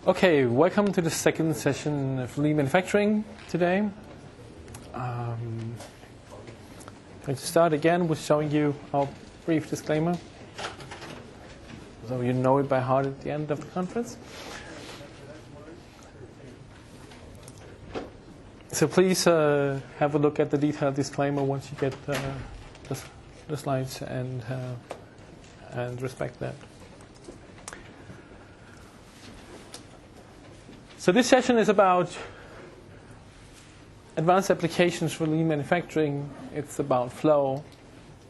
Okay, welcome to the second session of lean manufacturing today. I'm going to start again with showing you our brief disclaimer, so you know it by heart at the end of the conference. So please have a look at the detailed disclaimer once you get the slides and respect that. So this session is about advanced applications for lean manufacturing. It's about flow.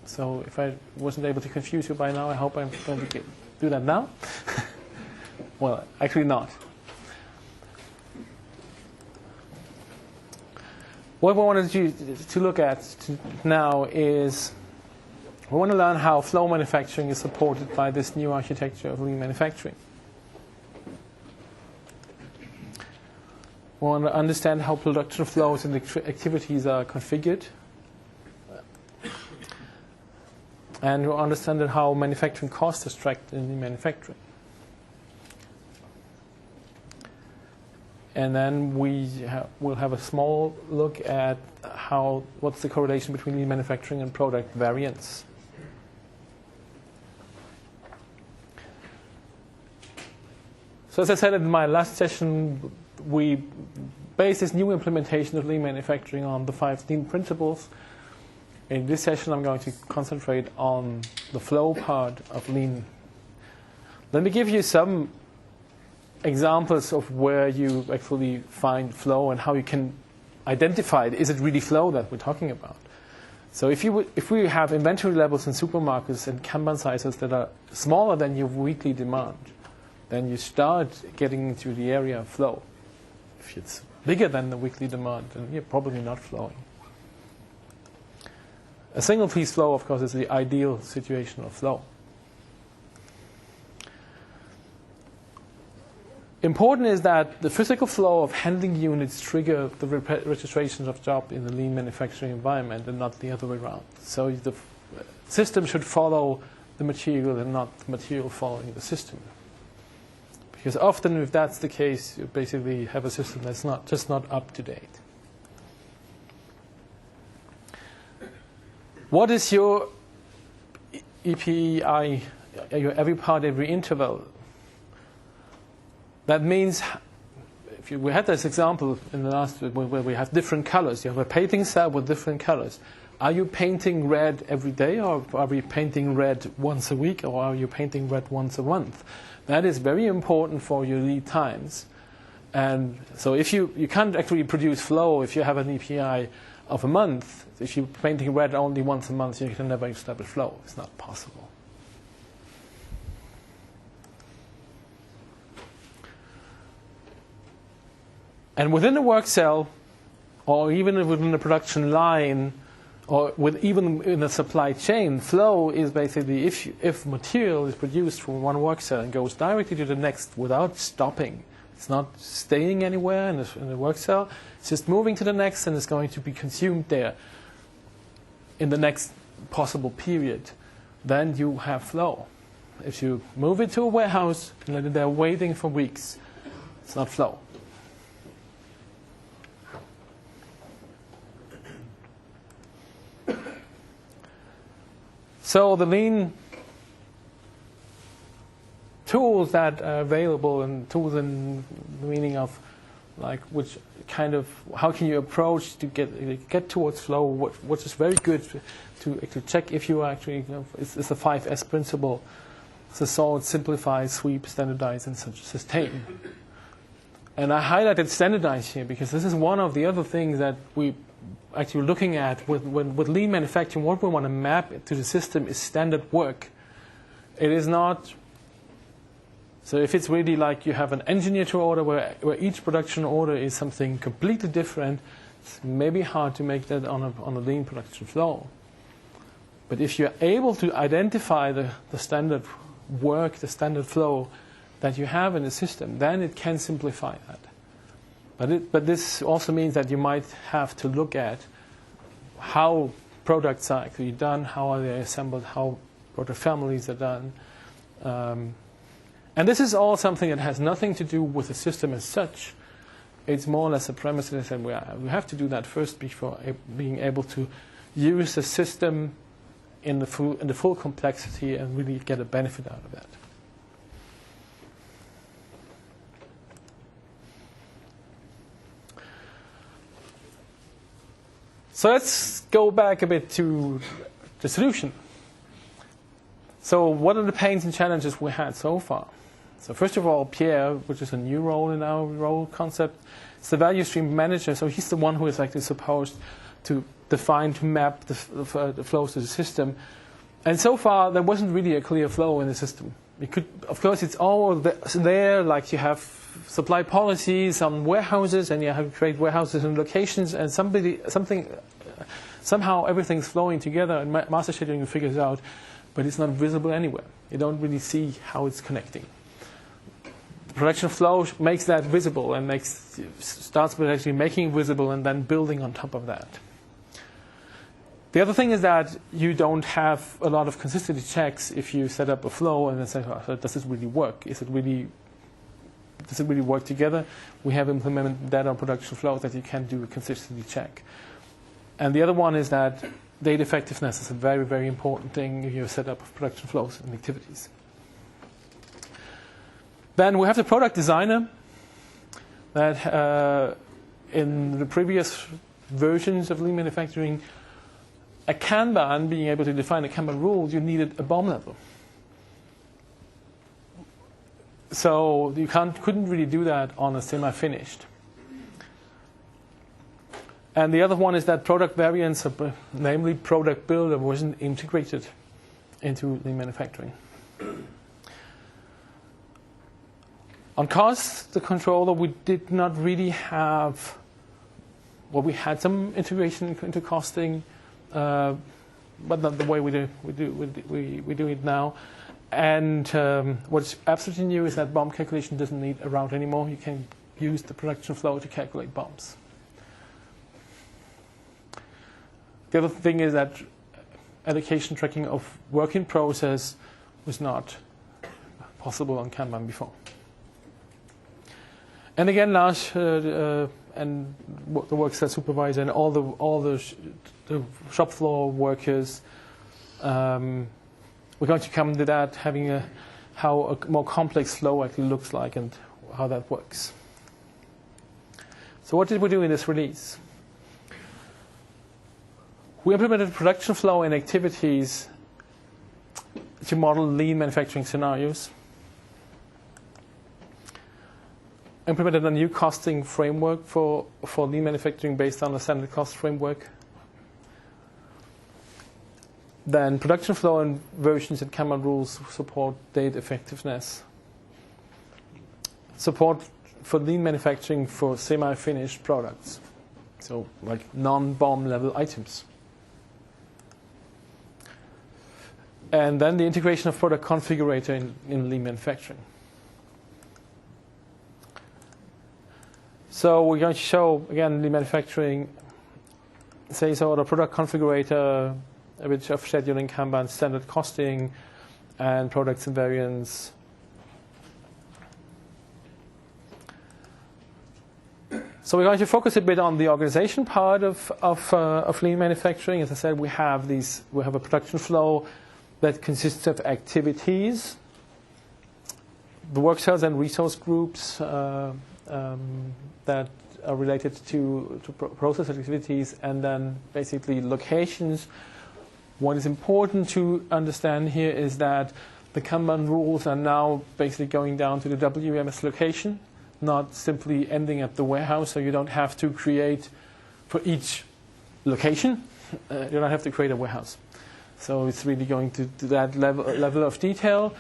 So if I wasn't able to confuse you by now, I hope I'm going to do that now. Well, actually not. What we wanted to look at now is we want to learn how flow manufacturing is supported by this new architecture of lean manufacturing. We want to understand how production flows and activities are configured. And we understand how manufacturing costs are tracked in manufacturing. And then we'll have a small look at what's the correlation between lean manufacturing and product variance. So as I said in my last session, we base this new implementation of lean manufacturing on the 5 lean principles. In this session, I'm going to concentrate on the flow part of lean. Let me give you some examples of where you actually find flow and how you can identify it. Is it really flow that we're talking about? So if we have inventory levels in supermarkets and Kanban sizes that are smaller than your weekly demand, then you start getting into the area of flow. If it's bigger than the weekly demand, then you're probably not flowing. A single piece flow, of course, is the ideal situation of flow. Important is that the physical flow of handling units trigger the registrations of job in the lean manufacturing environment and not the other way around. So the system should follow the material and not the material following the system. Because often, if that's the case, you basically have a system that's just not up to date. What is your EPI, your every part, every interval? That means, we had this example in the last where we have different colors. You have a painting cell with different colors. Are you painting red every day, or are we painting red once a week, or are you painting red once a month? That is very important for your lead times. And so if you can't actually produce flow if you have an EPI of a month. If you're painting red only once a month, you can never establish flow. It's not possible. And within a work cell, or even within a production line, or even in a supply chain, flow is basically if material is produced from one work cell and goes directly to the next without stopping. It's not staying anywhere in the work cell. It's just moving to the next and it's going to be consumed there in the next possible period. Then you have flow. If you move it to a warehouse and let it there waiting for weeks, it's not flow. So the lean tools that are available, and tools in the meaning of like which kind of how can you approach to get towards flow, which is very good to check if you are actually, it's the 5S principle. So sort, simplify, sweep, standardize, and sustain. And I highlighted standardize here because this is one of the other things that we actually looking at with lean manufacturing. What we want to map to the system is standard work. It is not. So if it's really like you have an engineer to order where each production order is something completely different, it's maybe hard to make that on a lean production flow. But if you're able to identify the standard work, the standard flow that you have in the system, then it can simplify that. But this also means that you might have to look at how products are actually done, how are they assembled, how product families are done. And this is all something that has nothing to do with the system as such. It's more or less a premise that I said we have to do that first before being able to use the system in the full complexity and really get a benefit out of that. So let's go back a bit to the solution. So what are the pains and challenges we had so far? So first of all, Pierre, which is a new role in our role concept, is the value stream manager. So he's the one who is actually supposed to define, to map the flows to the system. And so far, there wasn't really a clear flow in the system. It could, of course, it's all there, like you have supply policies on warehouses, and you have to create warehouses and locations, and somehow everything's flowing together, and master scheduling figures out, but it's not visible anywhere. You don't really see how it's connecting. Production flow makes that visible and starts with actually making it visible and then building on top of that. The other thing is that you don't have a lot of consistency checks if you set up a flow and then say, oh, does this really work? Does it really work together? We have implemented that on production flows that you can do a consistency check. And the other one is that data effectiveness is a very, very important thing if you set up production flows and activities. Then we have the product designer that in the previous versions of lean manufacturing, a Kanban, being able to define a Kanban rule, you needed a BOM level. So you couldn't really do that on a semi-finished. And the other one is that product variance, namely product builder, wasn't integrated into lean manufacturing. On cost, the controller, we did not really have, well, we had some integration into costing, but not the way we do it now. And what's absolutely new is that BOM calculation doesn't need a route anymore. You can use the production flow to calculate BOMs. The other thing is that allocation tracking of work in process was not possible on Kanban before. And again, Lars and the worksite supervisor and all the shop floor workers, we're going to come to that, having how a more complex flow actually looks like and how that works. So what did we do in this release? We implemented production flow and activities to model lean manufacturing scenarios. Implemented a new costing framework for lean manufacturing based on a standard cost framework. Then production flow and versions and Kanban rules support data effectiveness. Support for lean manufacturing for semi-finished products. So like non-BOM level items. And then the integration of product configurator in lean manufacturing. So we're going to show, again, lean manufacturing, say so, the product configurator, a bit of scheduling, Kanban, standard costing, and products and variants. So we're going to focus a bit on the organization part of lean manufacturing. As I said, we have a production flow that consists of activities, the work cells and resource groups that are related to process activities, and then basically locations. What is important to understand here is that the Kanban rules are now basically going down to the WMS location, not simply ending at the warehouse, so you don't have to create for each location, you don't have to create a warehouse. So it's really going to that level of detail.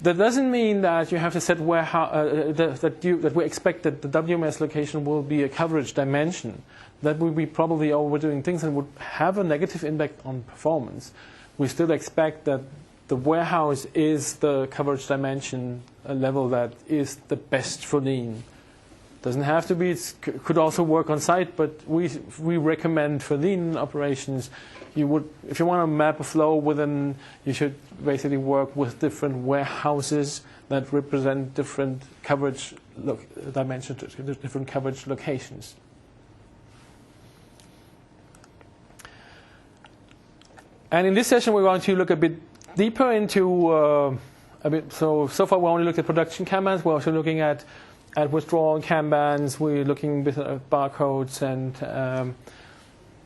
That doesn't mean that you have to set warehouse, that we expect that the WMS location will be a coverage dimension. That would be probably overdoing things and would have a negative impact on performance. We still expect that the warehouse is the coverage dimension level that is the best for lean. Doesn't have to be. It could also work on site, but we recommend for lean operations, if you want to map a flow within, you should basically work with different warehouses that represent different coverage dimensions, different coverage locations. And in this session, we're going to look a bit deeper into so far we only looked at production Kanbans. We're also looking at withdrawal Kanbans. We're looking a bit at barcodes and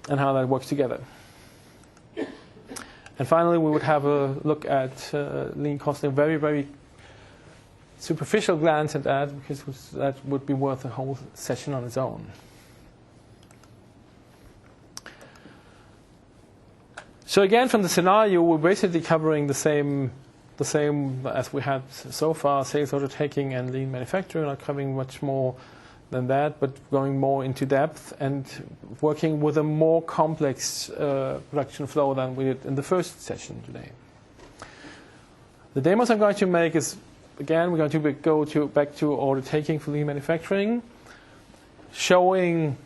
how that works together. And finally, we would have a look at lean costing, very, very superficial glance at that, because that would be worth a whole session on its own. So again, from the scenario, we're basically covering the same as we had so far, sales order taking and lean manufacturing, not covering much more than that, but going more into depth and working with a more complex production flow than we did in the first session today. The demos I'm going to make is, again, we're going to go back to order taking for lean manufacturing, showing,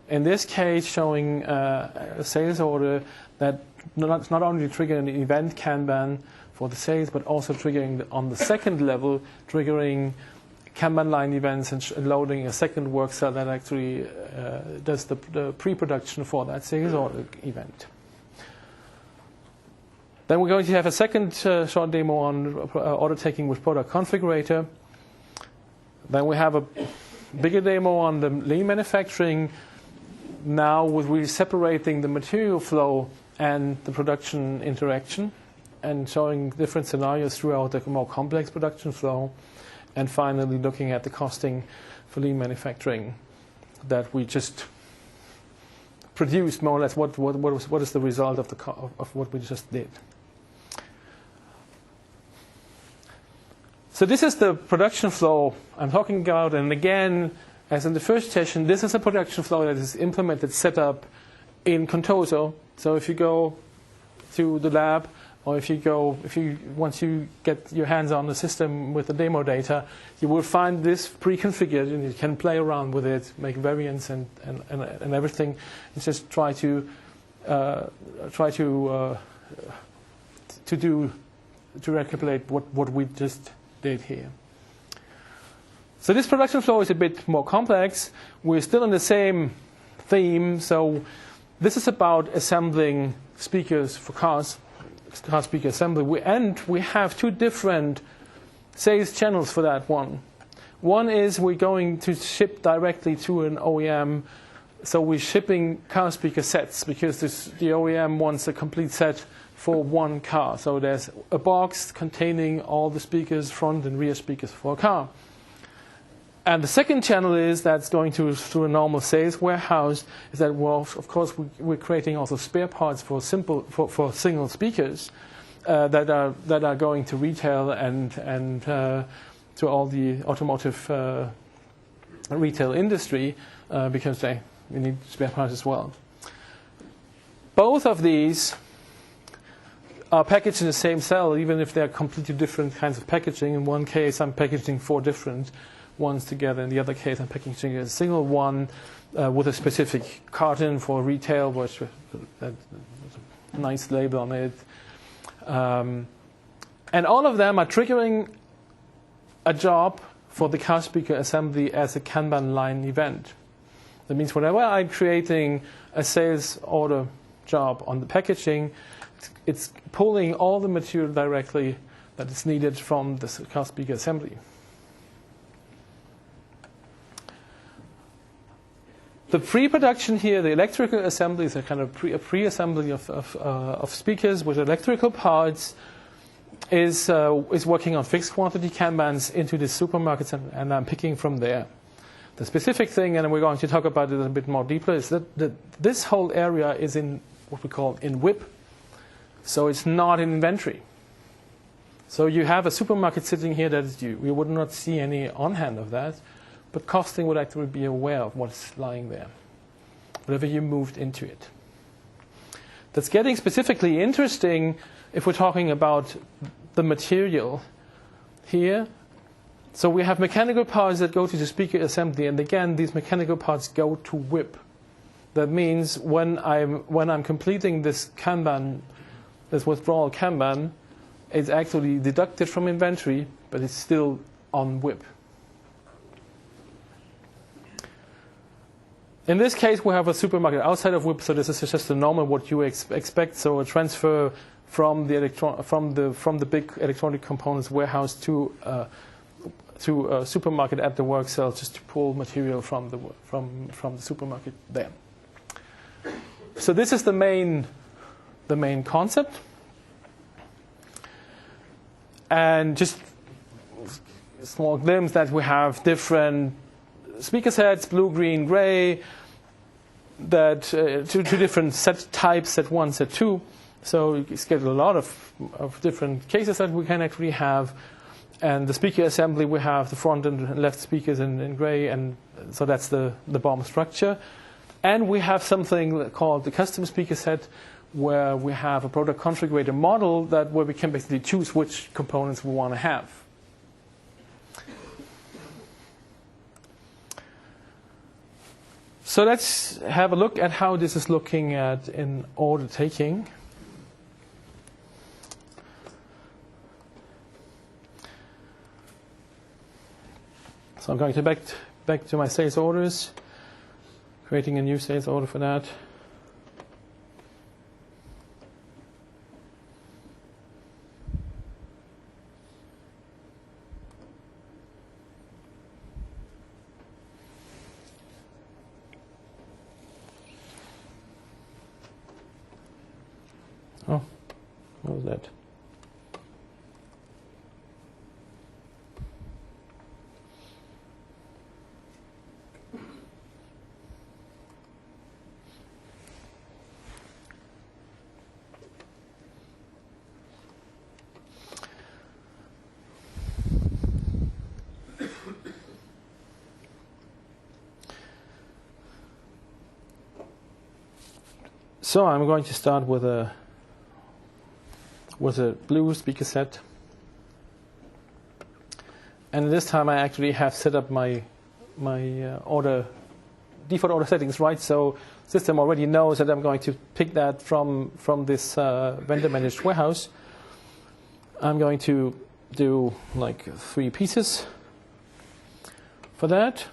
in this case, showing a sales order that not only triggering the event Kanban for the sales, but also triggering on the second level, triggering Kanban line events and loading a second work cell that actually does the pre-production for that sales order event. Then we're going to have a second short demo on order taking with product configurator. Then we have a bigger demo on the lean manufacturing, now with really separating the material flow and the production interaction, and showing different scenarios throughout the more complex production flow. And finally, looking at the costing for lean manufacturing that we just produced, more or less, what is the result of what we just did. So this is the production flow I'm talking about. And again, as in the first session, this is a production flow that is implemented, set up in Contoso. So if you go to the lab, or once you get your hands on the system with the demo data, you will find this pre-configured, and you can play around with it, make variants and everything, and just try to recapitulate what we just did here. So this production flow is a bit more complex. We're still in the same theme. So this is about assembling speakers for cars. Car speaker assembly, and we have two different sales channels for that one. One is we're going to ship directly to an OEM, so we're shipping car speaker sets because the OEM wants a complete set for one car. So there's a box containing all the speakers, front and rear speakers for a car. And the second channel is that's going through a normal sales warehouse. Is that, well, of course, we're creating also spare parts for single speakers that are going to retail and to all the automotive retail industry because we need spare parts as well. Both of these are packaged in the same cell, even if they're completely different kinds of packaging. In one case, I'm packaging 4 different ones together. In the other case, I'm packaging a single one with a specific carton for retail, which a nice label on it. And all of them are triggering a job for the car speaker assembly as a Kanban line event. That means whenever I'm creating a sales order job on the packaging, it's pulling all the material directly that is needed from the car speaker assembly. The pre-production here, the electrical assembly, is a kind of pre-assembly of speakers with electrical parts, is working on fixed quantity Kanbans into the supermarkets, and I'm picking from there. The specific thing, and we're going to talk about it a bit more deeply, is that this whole area is in what we call in WIP, so it's not in inventory. So you have a supermarket sitting here that is due. You would not see any on hand of that. But costing would actually be aware of what's lying there, whatever you moved into it. That's getting specifically interesting if we're talking about the material here. So we have mechanical parts that go to the speaker assembly, and again, these mechanical parts go to WIP. That means when I'm completing this Kanban, this withdrawal Kanban, it's actually deducted from inventory, but it's still on WIP. In this case, we have a supermarket outside of WIP, so this is just a normal what you expect. So a transfer from the big electronic components warehouse to a supermarket at the work cell, just to pull material from the supermarket there. So this is the main concept, and just a small glimpse that we have different speaker sets, blue, green, gray. That two different set types, set 1, set 2. So you get a lot of different cases that we can actually have. And the speaker assembly, we have the front and left speakers in gray, and so that's the BOM structure. And we have something called the custom speaker set, where we have a product configurator model where we can basically choose which components we want to have. So let's have a look at how this is looking at in order taking. So I'm going to back to my sales orders, creating a new sales order for that. Oh, what was that? So I'm going to start with a blue speaker set, and this time I actually have set up my default order settings right. So system already knows that I'm going to pick that from this vendor managed warehouse. I'm going to do like 3 pieces for that,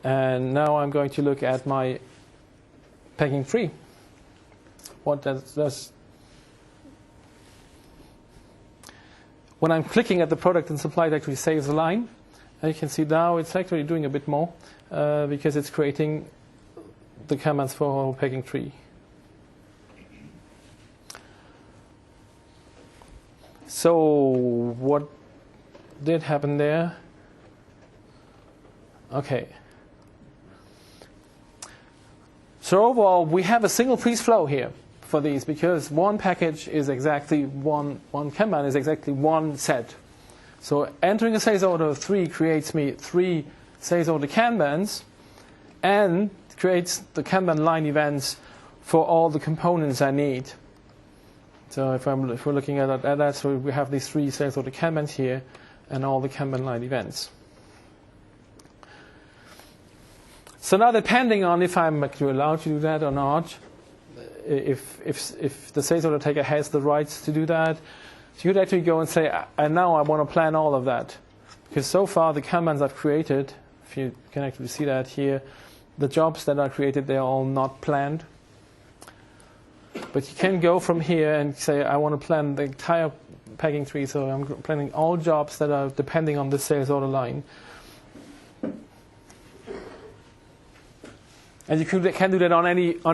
and now I'm going to look at my packing tree. What that does. When I'm clicking at the product and supply, it actually saves a line. And you can see now it's actually doing a bit more because it's creating the commands for our packing tree. So what did happen there? Okay. So overall, we have a single piece flow here for these, because one package is exactly one Kanban is exactly one set. So entering a sales order of 3 creates me 3 sales order Kanbans, and creates the Kanban line events for all the components I need. So if we're looking at that, so we have these 3 sales order Kanbans here, and all the Kanban line events. So now, depending on if I'm actually allowed to do that or not, if the sales order taker has the rights to do that, so you could actually go and say, and now I want to plan all of that. Because so far the Kanbans I've created, if you can actually see that here, the jobs that are created, they're all not planned. But you can go from here and say, I want to plan the entire packing tree, so I'm planning all jobs that are depending on the sales order line. And you can do that on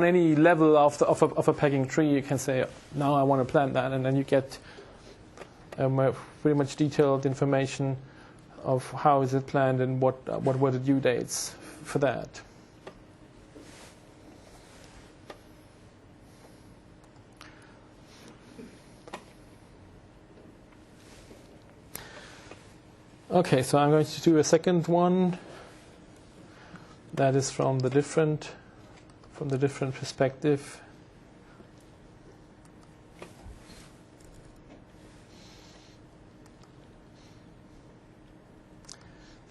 any level of a packing tree. You can say, now I want to plan that, and then you get pretty much detailed information of how is it planned and what were the due dates for that. Okay, so I'm going to do a second one. That is from the different perspective.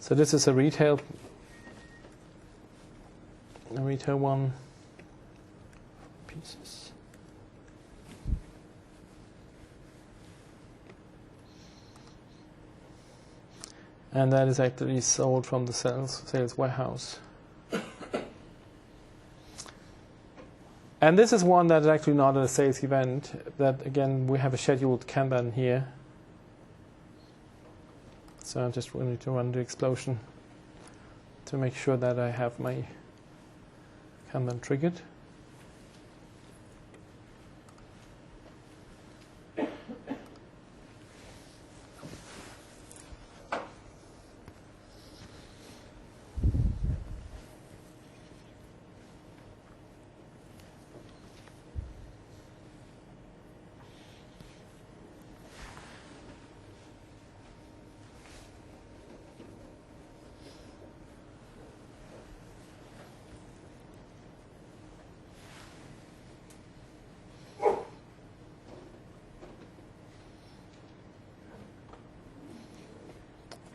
So this is a retail one. Pieces. And that is actually sold from the sales warehouse. And this is one that is actually not a sales event. That again, we have a scheduled Kanban here. So I'm just going to run the explosion to make sure that I have my Kanban triggered.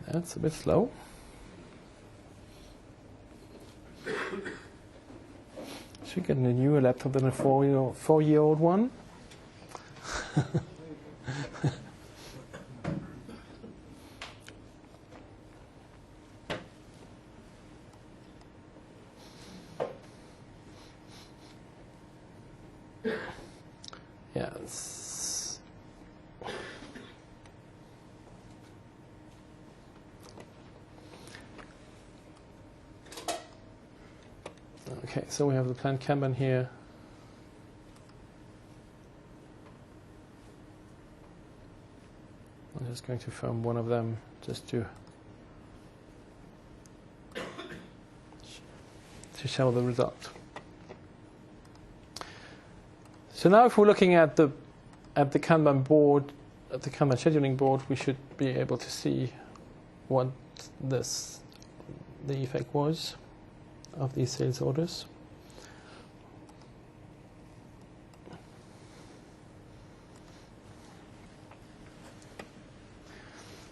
That's a bit slow. Should get a newer laptop than a four-year-old one. Yes. Okay, so we have the planned Kanban here. I'm just going to film one of them just to show the result. So now if we're looking at the Kanban board, at the Kanban scheduling board, we should be able to see what the effect was of these sales orders.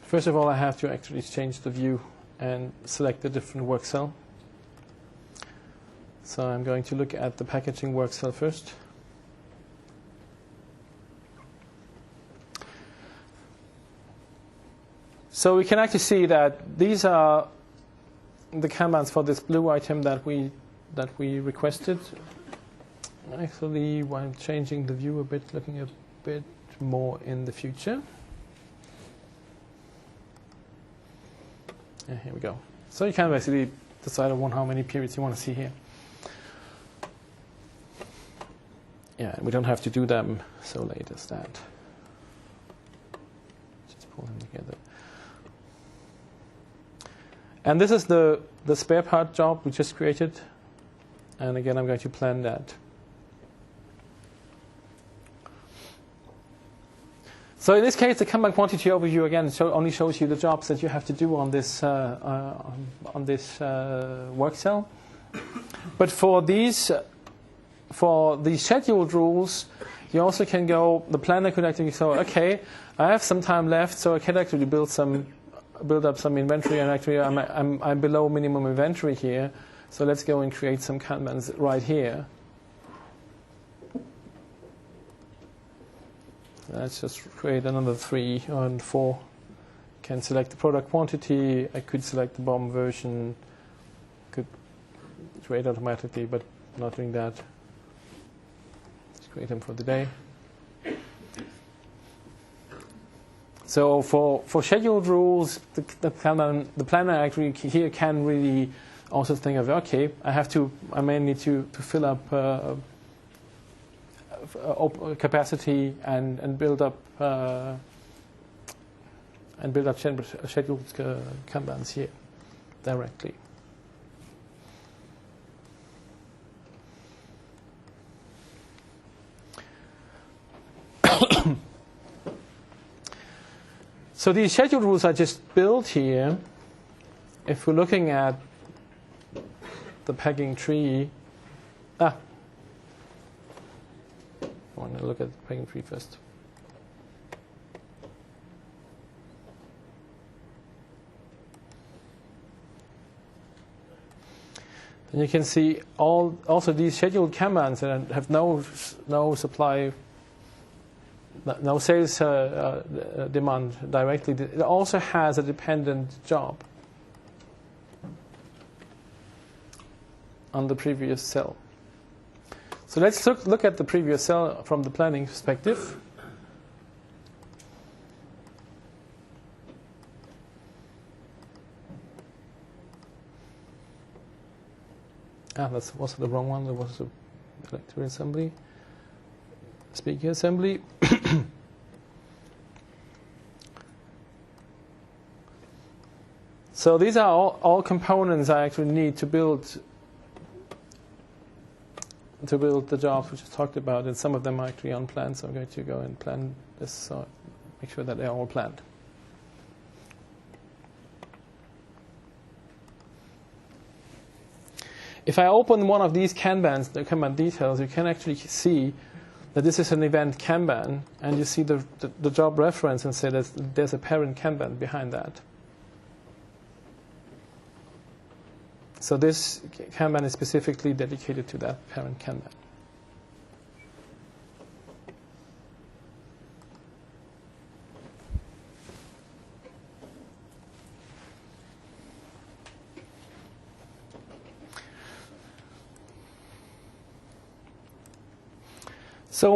First of all, I have to actually change the view and select a different work cell. So I'm going to look at the packaging work cell first. So we can actually see that these are the Kanbans for this blue item that we requested. Actually, while changing the view a bit, looking a bit more in the future. Yeah, here we go. So you can basically decide on how many periods you want to see here. Yeah, we don't have to do them so late as that. Just pull them together. And this is the spare part job we just created. And again, I'm going to plan that. So in this case, the Kanban quantity overview again only shows you the jobs that you have to do on this work cell. But for these scheduled rules, you also can go. The planner could actually say, okay, I have some time left, so I can actually build up some inventory, and actually I'm below minimum inventory here. So let's go and create some Kanbans right here. Let's just create another 3 and 4. Can select the product quantity. I could select the BOM version. Could create automatically, but not doing that. Just create them for the day. So for scheduled rules, the planner actually here can really also think of, okay, I may need to fill up capacity and build up scheduled Kanbans here directly. So these scheduled rules are just built here. If we're looking at the packing tree, I want to look at the packing tree first. And you can see also these scheduled Kanbans that have no supply, no sales demand directly. It also has a dependent job on the previous cell. So let's look at the previous cell from the planning perspective. That was the wrong one. There was a electrical assembly, speaker assembly. So these are all components I actually need to build the jobs which I talked about, and some of them are actually unplanned. So I'm going to go and plan this, so make sure that they're all planned. If I open one of these Kanbans, the Kanban details, you can actually see that this is an event Kanban, and you see the job reference and say that there's a parent Kanban behind that. So this Kanban is specifically dedicated to that parent Kanban. So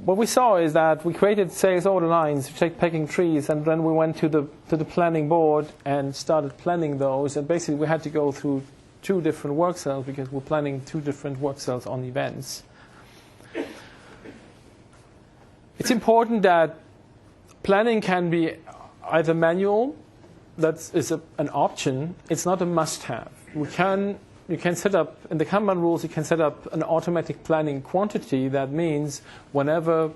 what we saw is that we created sales order lines, packing trees, and then we went to the planning board and started planning those. And basically, we had to go through 2 different work cells because we're planning 2 different work cells on events. It's important that planning can be either manual, that is an option. It's not a must-have. You can set up, in the Kanban rules, you can set up an automatic planning quantity. That means whenever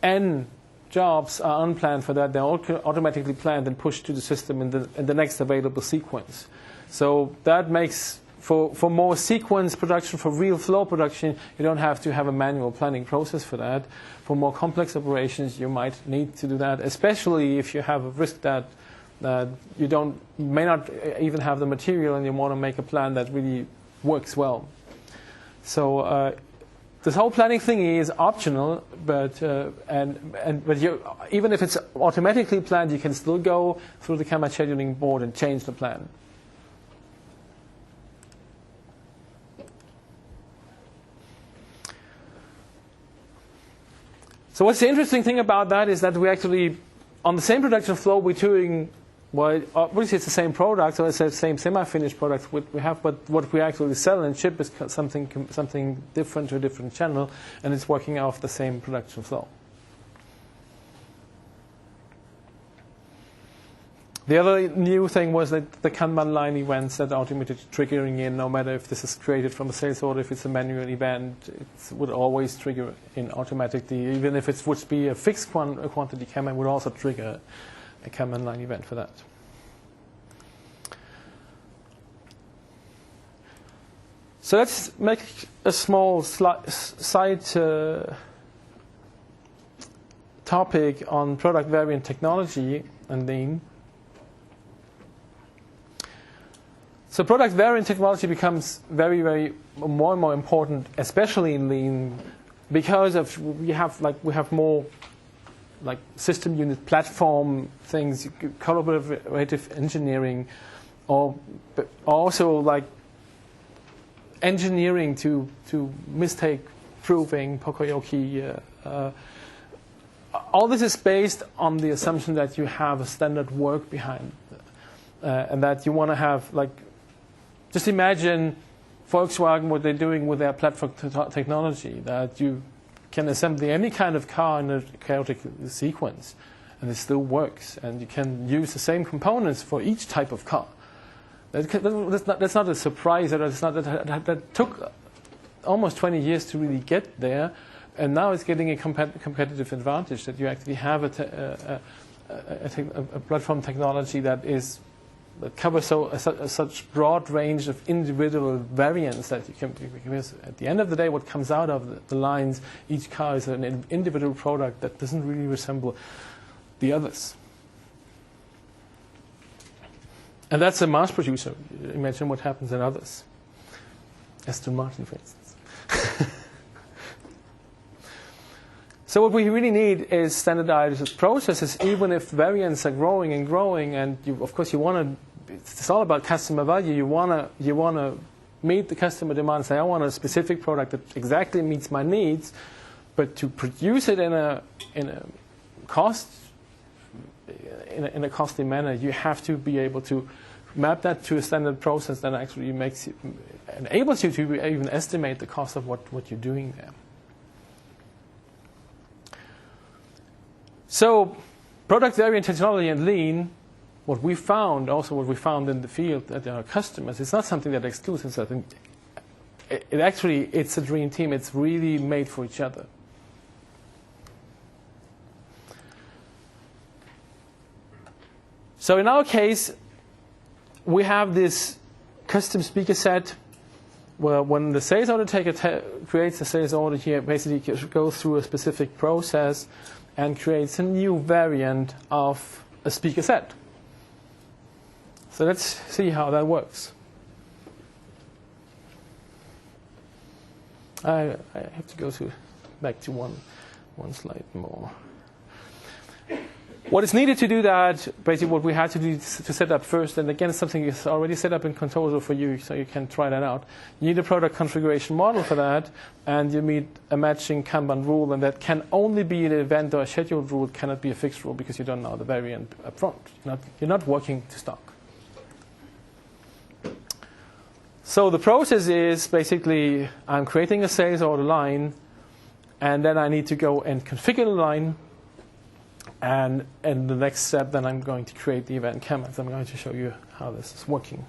n jobs are unplanned for that, they're automatically planned and pushed to the system in the next available sequence. So that makes, for more sequence production, for real flow production, you don't have to have a manual planning process for that. For more complex operations, you might need to do that, especially if you have a risk that you may not even have the material and you want to make a plan that really works well. So this whole planning thing is optional, but even if it's automatically planned, you can still go through the Kanban scheduling board and change the plan. So what's the interesting thing about that is that we actually, on the same production flow, we're doing, well, obviously it's the same product, so it's the same semi-finished product we have, but what we actually sell and ship is something different to a different channel, and it's working off the same production flow. The other new thing was that the Kanban line events that are automatically triggering in, no matter if this is created from a sales order, if it's a manual event, it would always trigger in automatically. Even if it would be a fixed quantity, Kanban would also trigger a Kanban line event for that. So let's make a small side topic on product variant technology and lean. So product variant technology becomes very, very more and more important, especially in lean, because we have more like system unit platform things, collaborative engineering, or also like engineering to mistake proving, Pokoyoki. All this is based on the assumption that you have a standard work behind, and that you want to have like. Just imagine Volkswagen, what they're doing with their platform technology, that you can assemble any kind of car in a chaotic sequence, and it still works, and you can use the same components for each type of car. That's not a surprise. That took almost 20 years to really get there, and now it's getting a competitive advantage that you actually have a platform technology that covers such broad range of individual variants that you can. Because at the end of the day, what comes out of the lines, each car is an individual product that doesn't really resemble the others. And that's a mass producer. Imagine what happens in others. Aston Martin, for instance. So what we really need is standardized processes, even if variants are growing and growing, and of course you want to, it's all about customer value. You want to meet the customer demand, say I want a specific product that exactly meets my needs, but to produce it in a costly manner, you have to be able to map that to a standard process that actually enables you to even estimate the cost of what you're doing there. So, product variant technology and lean, what we found in the field at our customers, it's not something that excludes itself. It's a dream team. It's really made for each other. So in our case, we have this custom speaker set where when the sales order taker creates a sales order here, basically goes through a specific process and creates a new variant of a speaker set. So let's see how that works. I have to go back to one slide more. What is needed to do that, basically what we had to do to set up first, and again something is already set up in Controller for you, so you can try that out. You need a product configuration model for that, and you need a matching Kanban rule, and that can only be an event or a scheduled rule. It cannot be a fixed rule because you don't know the variant up front. You're not working to stock. So the process is basically I'm creating a sales order line, and then I need to go and configure the line. And in the next step, then I'm going to create the event comments. I'm going to show you how this is working.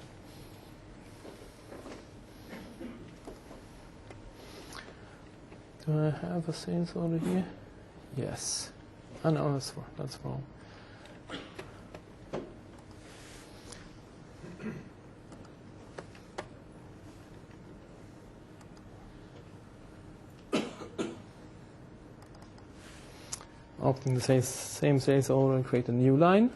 Do I have a sales order here? Yes. Oh no, that's wrong. Open the same sales order and create a new line.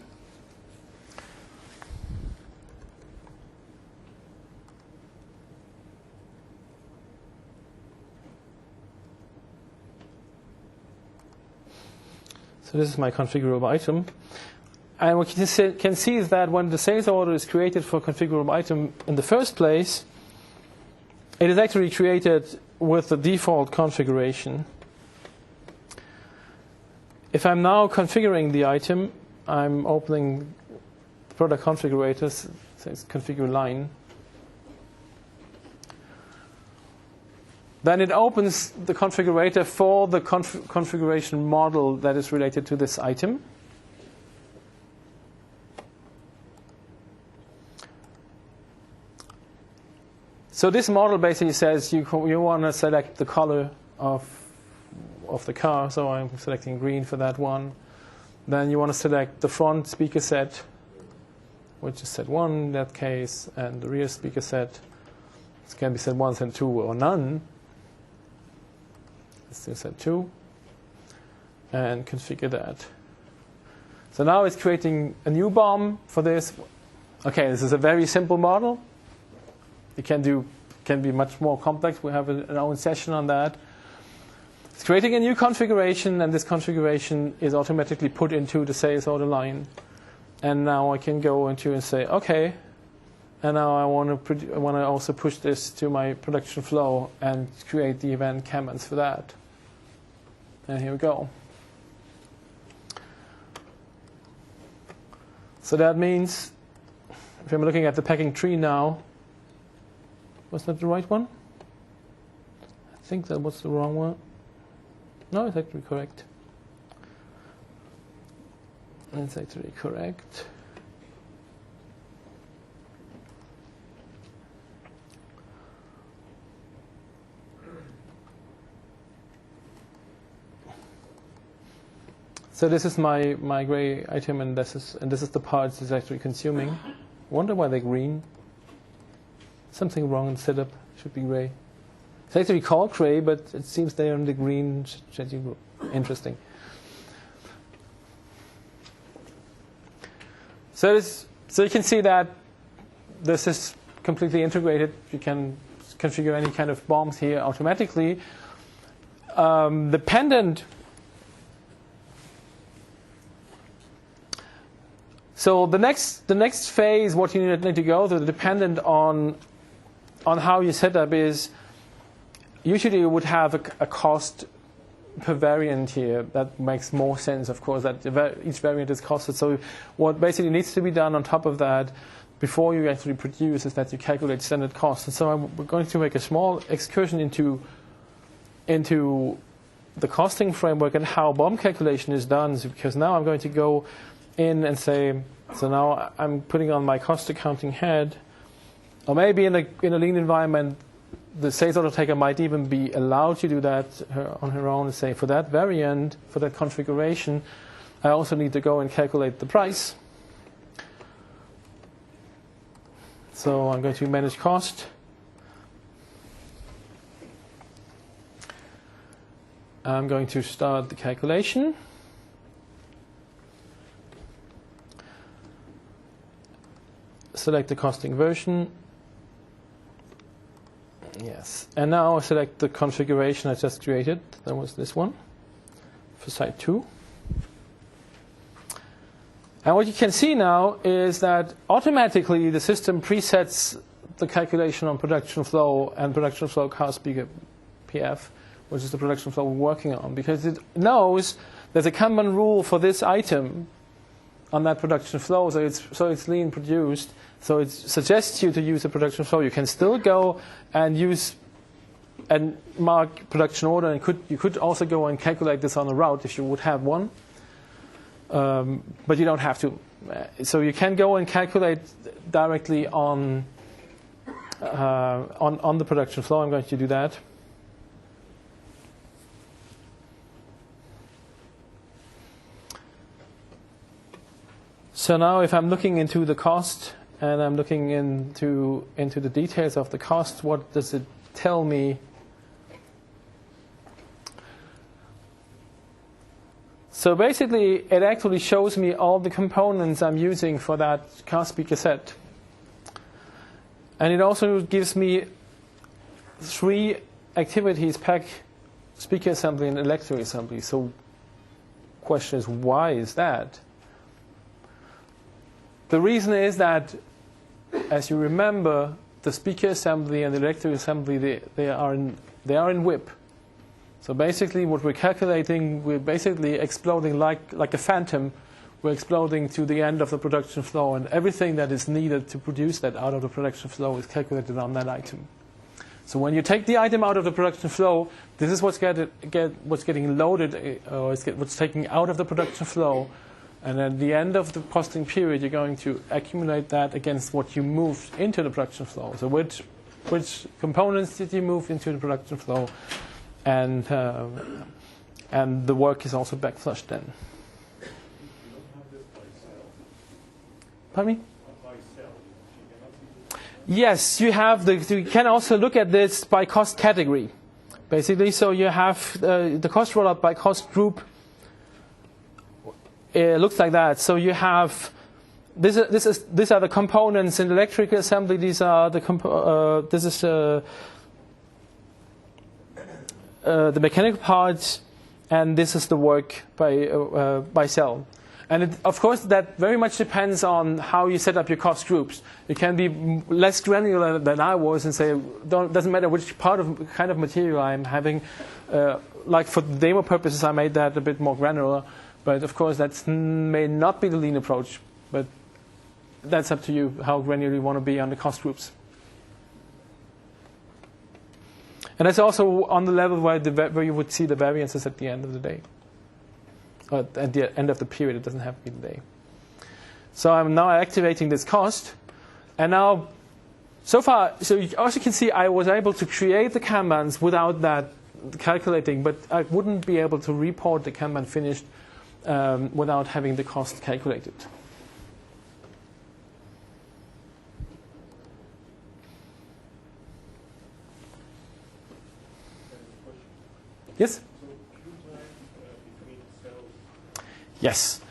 So this is my configurable item. And what you can see is that when the sales order is created for a configurable item in the first place, it is actually created with the default configuration. If I'm now configuring the item, I'm opening the product configurator, so it's configure line. Then it opens the configurator for the configuration model that is related to this item. So this model basically says you want to select the color of the car, so I'm selecting green for that one. Then you want to select the front speaker set, which is set 1 in that case, and the rear speaker set. It can be set 1, set 2, or none. Let's do set 2, and configure that. So now it's creating a new BOM for this. Okay, this is a very simple model. It can be much more complex. We have an own session on that. It's creating a new configuration, and this configuration is automatically put into the sales order line. And now I can go into and say, okay, and now I want to also push this to my production flow and create the event comments for that. And here we go. So that means, if I'm looking at the packing tree now, was that the right one? I think that was the wrong one. No, it's actually correct. It's actually correct. So this is my gray item, and this is the parts it's actually consuming. Wonder why they're green. Something wrong in setup. Should be gray. It's actually called gray, but it seems they're in the green changing group. Interesting. So you can see that this is completely integrated. You can configure any kind of bombs here automatically. Dependent. So the next phase, what you need to go through, dependent on how you set up, is usually you would have a cost per variant here. That makes more sense, of course, that each variant is costed. So what basically needs to be done on top of that before you actually produce is that you calculate standard cost. And so we're going to make a small excursion into the costing framework and how BOM calculation is done, because now I'm going to go in and say, so now I'm putting on my cost accounting head, or maybe in a lean environment, the sales order taker might even be allowed to do that on her own and say, for that variant, for that configuration, I also need to go and calculate the price. So I'm going to manage cost. I'm going to start the calculation. Select the costing version. Yes. And now I select the configuration I just created. That was this one for site 2. And what you can see now is that automatically the system presets the calculation on production flow and production flow cost PF, which is the production flow we're working on, because it knows there's a Kanban rule for this item on that production flow, so it's lean produced. So it suggests you to use a production flow. You can still go and use and mark production order, and you could also go and calculate this on a route if you would have one, but you don't have to. So you can go and calculate directly on the production flow. I'm going to do that. So now if I'm looking into the cost and I'm looking into the details of the cost, what does it tell me? So basically it actually shows me all the components I'm using for that car speaker set. And it also gives me 3 activities: pack, speaker assembly, and electric assembly. So question is, why is that? The reason is that, as you remember, the speaker assembly and the electric assembly, they are in WIP. So basically what we're calculating, we're basically exploding like a phantom. We're exploding to the end of the production flow, and everything that is needed to produce that out of the production flow is calculated on that item. So when you take the item out of the production flow, this is what's getting loaded, or what's taken out of the production flow. And at the end of the costing period, you're going to accumulate that against what you moved into the production flow. So which components did you move into the production flow? And the work is also backflushed then. Pardon me? Yes, you have you can also look at this by cost category, basically. So you have the cost rollup by cost group. It looks like that. So you have these are the components in electrical assembly. These are the the mechanical parts, and this is the work by cell. And of course, that very much depends on how you set up your cost groups. You can be less granular than I was and say, doesn't matter which kind of material I'm having. Like for demo purposes, I made that a bit more granular. But of course, that may not be the lean approach. But that's up to you, how granular you want to be on the cost groups. And that's also on the level where you would see the variances at the end of the day. Or at the end of the period, it doesn't have to be the day. So I'm now activating this cost. And now, so far, so you also can see I was able to create the Kanbans without that calculating, but I wouldn't be able to report the Kanban finished without having the cost calculated. Yes? Yes.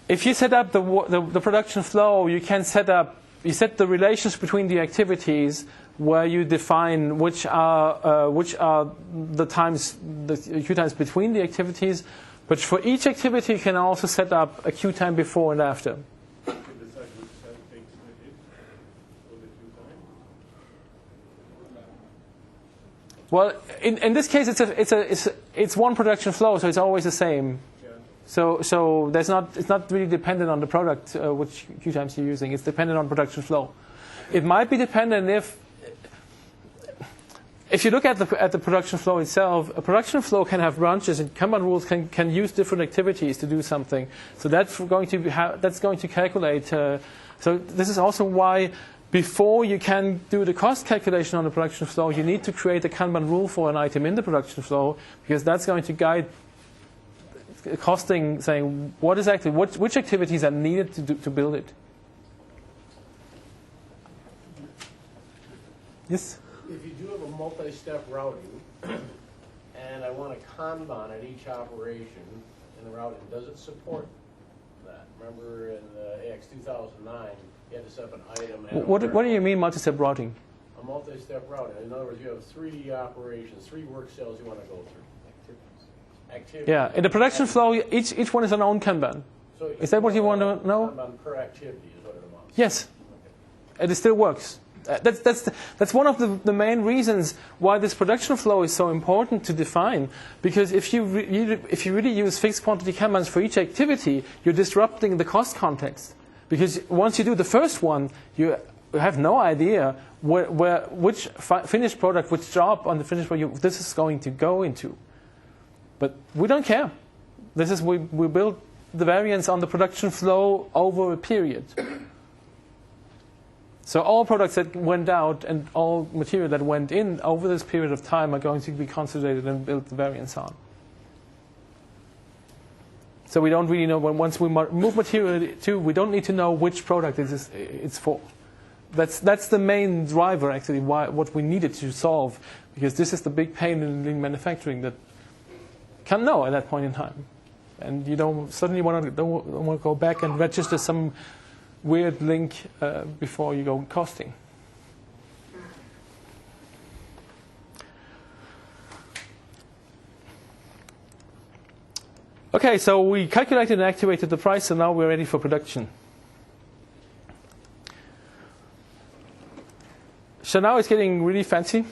If you set up the production flow, you can set up you set the relations between the activities where you define which are the times, the queue times between the activities. But for each activity, you can also set up a queue time before and after. Well, in this case, it's one production flow, so it's always the same. Yeah. So it's not really dependent on the product which queue times you're using. It's dependent on production flow. It might be dependent if you look at the production flow itself. A production flow can have branches, and Kanban rules can use different activities to do something. So that's going to calculate. So this is also why, before you can do the cost calculation on the production flow, you need to create a Kanban rule for an item in the production flow, because that's going to guide costing, saying which activities are needed to build it. Yes? If you do have a multi-step routing, and I want a Kanban at each operation in the routing, does it support that? Remember in the AX 2009, you had to set up an item. What do you mean multi-step routing? A multi-step routing. In other words, you have 3 operations, 3 work cells you want to go through. Activities. Yeah, in the production flow, each one is an own Kanban. So is that what you want to know? Kanban per activity is what it amounts. Yes, okay. And it still works. That's one of the main reasons why this production flow is so important to define. Because if you really use fixed quantity Kanbans for each activity, you're disrupting the cost context. Because once you do the first one, you have no idea which finished product, which job on the finished product this is going to go into. But we don't care. We build the variance on the production flow over a period. So all products that went out and all material that went in over this period of time are going to be consolidated and built the variance on. So we don't really know, once we move material to, we don't need to know which product it's for. That's the main driver, actually, what we needed to solve, because this is the big pain in lean manufacturing that can't know at that point in time. And you don't suddenly want to go back and register some weird link before you go costing. Okay, so we calculated and activated the price, so now we're ready for production. So now it's getting really fancy.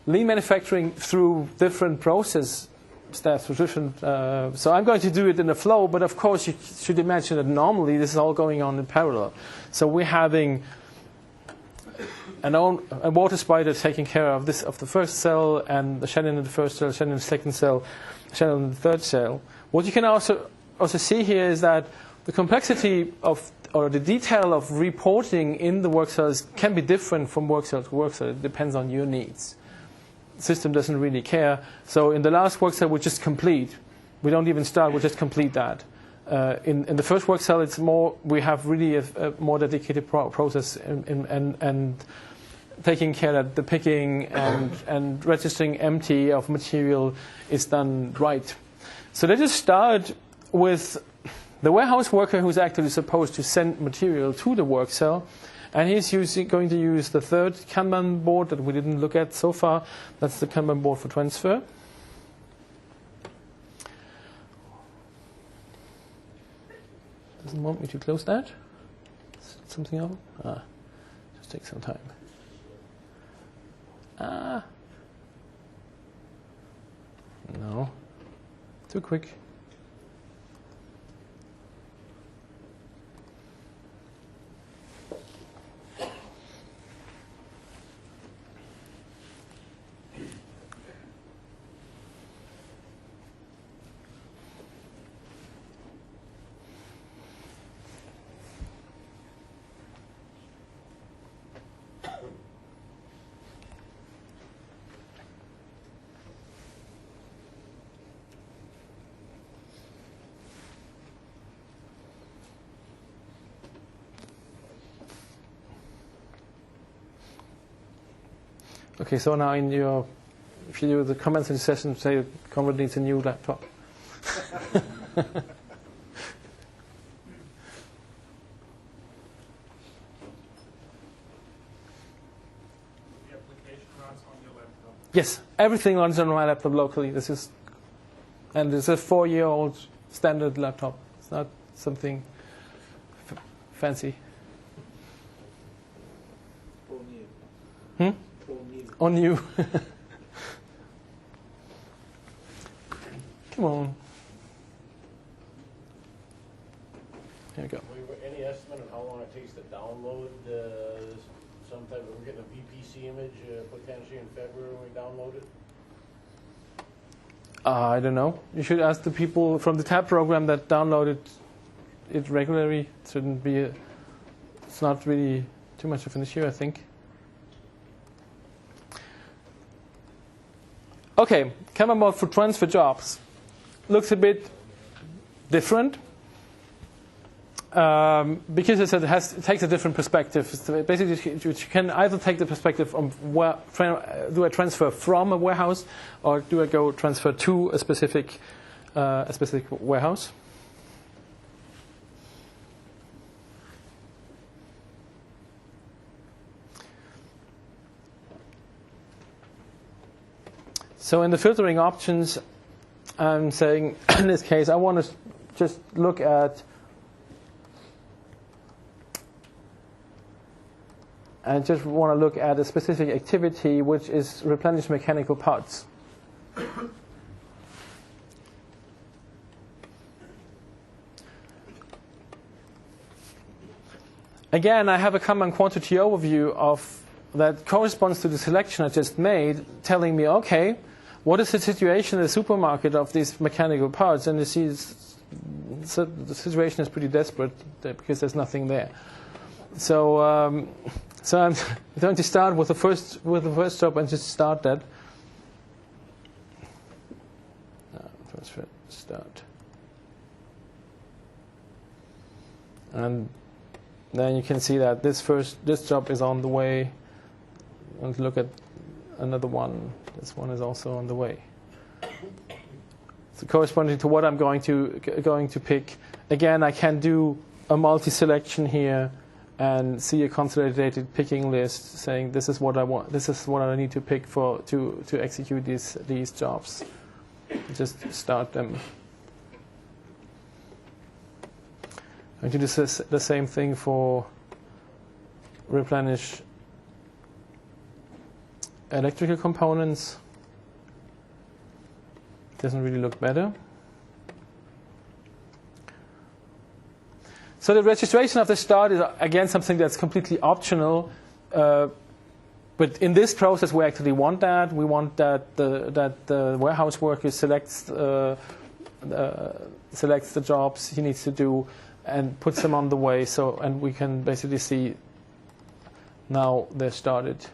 Lean manufacturing through different process steps, different. So I'm going to do it in a flow, but of course you should imagine that normally this is all going on in parallel. So we're having a water spider taking care of the first cell, and the channel in the first cell, channel in the second cell, channel in the third cell. What you can also see here is that the complexity or the detail of reporting in the work cells can be different from work cell to work cell. It depends on your needs. The system doesn't really care. So in the last work cell, we just complete. We don't even start. We just complete that. In the first work cell, it's more. We have really a more dedicated process and taking care that the picking and registering empty of material is done right. So let us start with the warehouse worker who's actually supposed to send material to the work cell. And he's going to use the third Kanban board that we didn't look at so far. That's the Kanban board for transfer. Doesn't want me to close that. Something else? Just take some time. No. Too quick. Okay, so now if you do the comments in the session, say Conrad needs a new laptop. Yes, everything runs on my laptop locally. This is a 4-year-old standard laptop. It's not something fancy. All new. All new. On you. Come on. Here we go. Any estimate of how long it takes to download some type of, we're getting a VPC image potentially in February when we download it? I don't know. You should ask the people from the tab program that downloaded it regularly. It shouldn't be it's not really too much of an issue, I think. Okay, Kanban mode for transfer jobs. Looks a bit different. Because it takes a different perspective. So basically, you can either take the perspective from do I transfer from a warehouse, or do I go transfer to a specific warehouse. So in the filtering options, I'm saying in this case I want to just look at. And just want to look at a specific activity, which is replenish mechanical parts. Again, I have a Kanban quantity overview of that corresponds to the selection I just made, telling me, okay, what is the situation in the supermarket of these mechanical parts? And you see, so the situation is pretty desperate because there's nothing there. So I'm going to start with the first job and just start that. Transfer start. And then you can see that this job is on the way. And look at another one. This one is also on the way. So corresponding to what I'm going to pick. Again, I can do a multi-selection here and see a consolidated picking list saying this is what I want. This is what I need to pick to execute these jobs. Just start them. I'm going to do the same thing for replenish electrical components. Doesn't really look better. So the registration of the start is again something that's completely optional, but in this process we actually want that. We want that the warehouse worker selects the jobs he needs to do and puts them on the way. And we can basically see now they're started.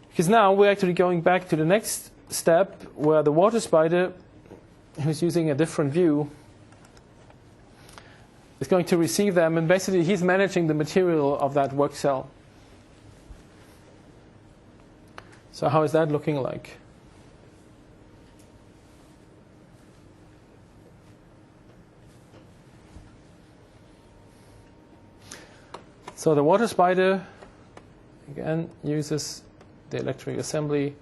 Because now we're actually going back to the next step where the water spider, who's using a different view, is going to receive them, and basically he's managing the material of that work cell. So how is that looking like? So the water spider, again, uses the electric assembly.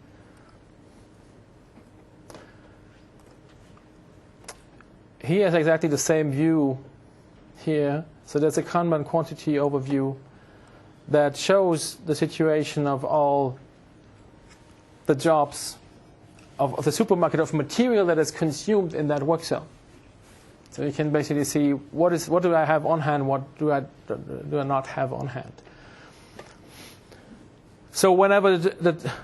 He has exactly the same view here. So there's a Kanban quantity overview that shows the situation of all the jobs of the supermarket of material that is consumed in that work cell. So you can basically see what do I have on hand, what do I not have on hand. So whenever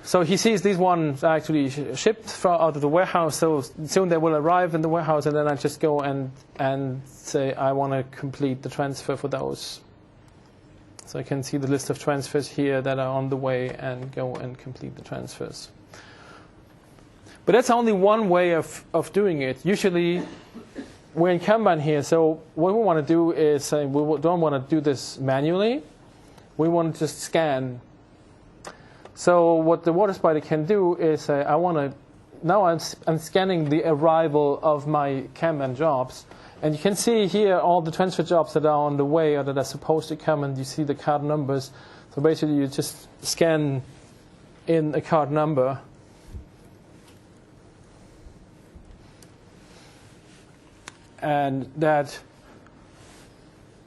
so he sees these ones are actually shipped out of the warehouse, so soon they will arrive in the warehouse, and then I just go and say I want to complete the transfer for those. So I can see the list of transfers here that are on the way and go and complete the transfers. But that's only one way of doing it. Usually we're in Kanban here, so what we want to do is say we don't want to do this manually. We want to just scan. So what the water spider can do is now I'm scanning the arrival of my Kanban jobs, And you can see here all the transfer jobs that are on the way or that are supposed to come, and you see the card numbers. So basically you just scan in a card number. And that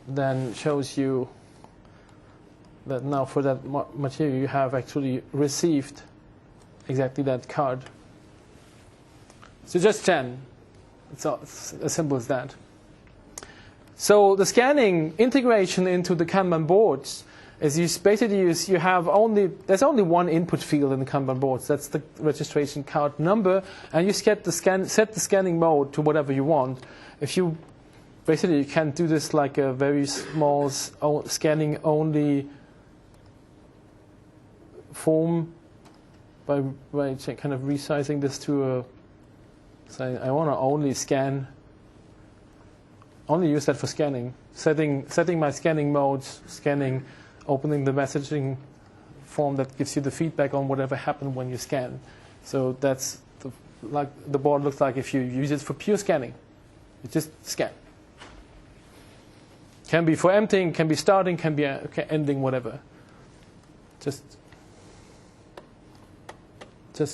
then shows you that now for that material you have actually received exactly that card. So just 10. It's as simple as that. So the scanning integration into the Kanban boards is you have there's only one input field in the Kanban boards. That's the registration card number, and you set the scanning mode to whatever you want. If you basically you can do this like a very small scanning only form by kind of resizing this to a. Say I want to only use that for scanning. Setting my scanning modes, scanning, opening the messaging form that gives you the feedback on whatever happened when you scan. So that's like the board looks like if you use it for pure scanning. You just scan. Can be for emptying, can be starting, can be ending, whatever. Just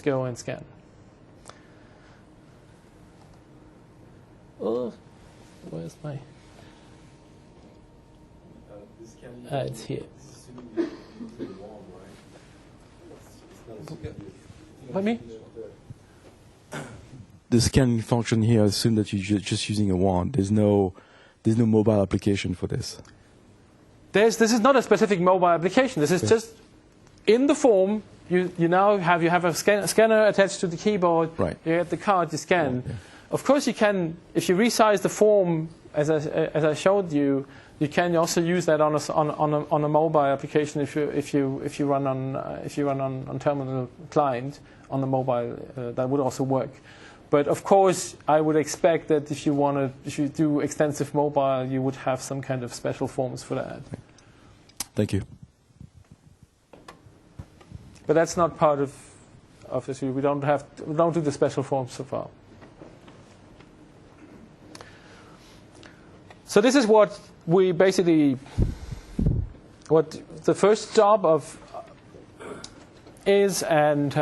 go and scan. Oh, where's my? It's here. What me? The scanning function here assume that you're just using a wand. There's no mobile application for this. This is not a specific mobile application. This is just in the form. You now have a scanner attached to the keyboard. Right. You get the card to scan. Yeah. Of course, you can, if you resize the form as I showed you, you can also use that on a mobile application if you run on terminal client on the mobile. That would also work. But of course, I would expect that if you do extensive mobile, you would have some kind of special forms for that. Thank you. But that's not part of this. We don't do the special forms so far. So this is what we basically, what the first job of is, and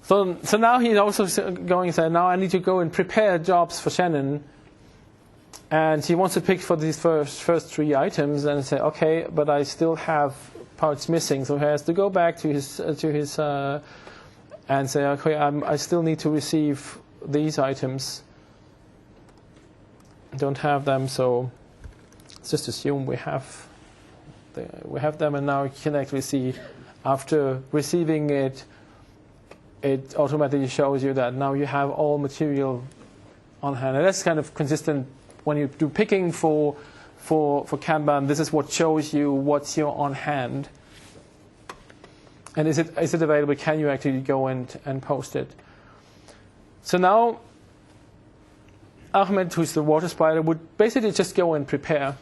so now he's also going to say, now I need to go and prepare jobs for Shannon, and he wants to pick for these first three items and say, okay, but I still have parts missing, so he has to go back to his and say, okay, I still need to receive these items. Don't have them, so let's just assume we have them, and now you can actually see after receiving it automatically shows you that now you have all material on hand. And that's kind of consistent when you do picking for Kanban. This is what shows you what's here on hand, and is it available? Can you actually go and post it? So now Ahmed, who's the water spider, would basically just go and prepare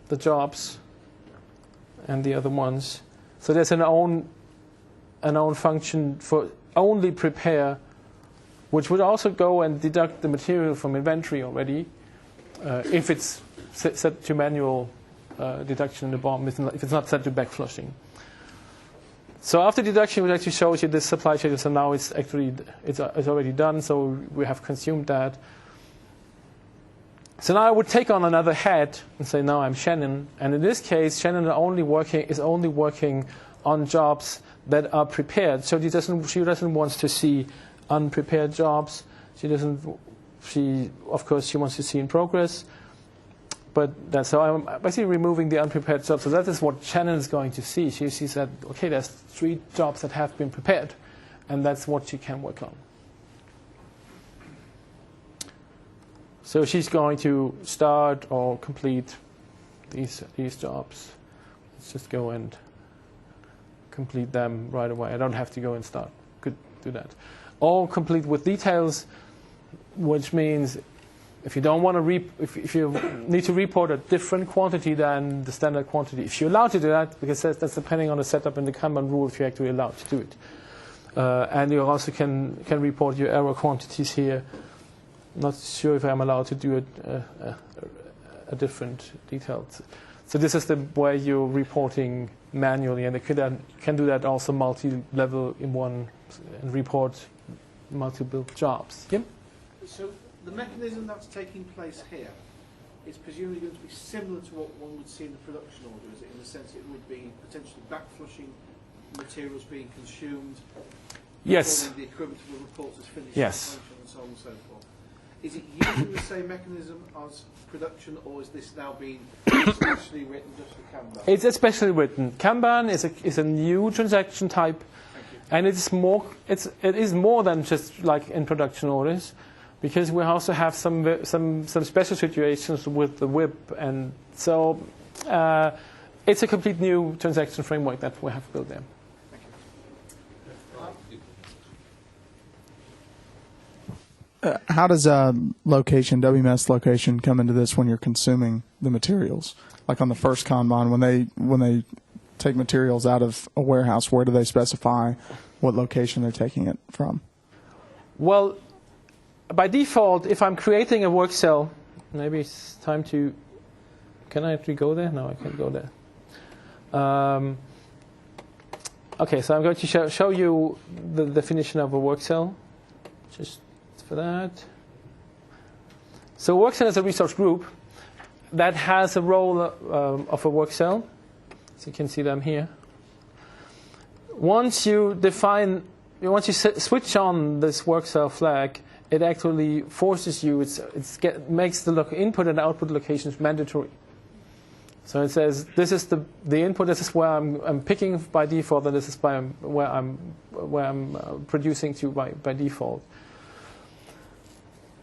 the jobs and the other ones. So there's an own function for only prepare, which would also go and deduct the material from inventory already, if it's set to manual deduction in the BOM, if it's not set to back flushing. So after deduction, it actually shows you this supply schedule. So now it's already done. So we have consumed that. So now I would take on another head and say, now I'm Shannon. And in this case, Shannon is only working on jobs that are prepared. So she doesn't want to see unprepared jobs. Of course, she wants to see in progress. But so I'm basically removing the unprepared jobs. So that is what Shannon is going to see. She sees that, okay, there's 3 jobs that have been prepared. And that's what she can work on. So she's going to start or complete these jobs. Let's just go and complete them right away. I don't have to go and start. Could do that. All complete with details, which means if you don't want to if you need to report a different quantity than the standard quantity, if you're allowed to do that, because that's depending on the setup in the Kanban rule, if you're actually allowed to do it. And you also can report your error quantities here. not sure if I'm allowed to do a different detailed. So this is the way you're reporting manually, and they can do that also multi-level in one and report multiple jobs. Yep. So the mechanism that's taking place here is presumably going to be similar to what one would see in the production order, is it? In the sense it would be potentially backflushing materials being consumed. Yes. The equivalent of a report is finished. Yes. And so on and so forth. Is it using the same mechanism as production, or is this now being especially written just for Kanban? It's especially written. Kanban is a new transaction type, and it is more than just like in production orders, because we also have some special situations with the WIP, and so it's a complete new transaction framework that we have built there. How does location, WMS location, come into this when you're consuming the materials? Like on the first Kanban, when they take materials out of a warehouse, where do they specify what location they're taking it from? Well, by default, if I'm creating a work cell, maybe it's time to. Can I actually go there? No, I can't go there. Okay, so I'm going to show you the definition of a work cell. Just for that. So work cell is a resource group that has a role of a work cell. So you can see them here. Once you switch on this work cell flag, it actually forces you. Makes the input and output locations mandatory. So it says this is the input. This is where I'm picking by default, and this is where I'm producing to by default.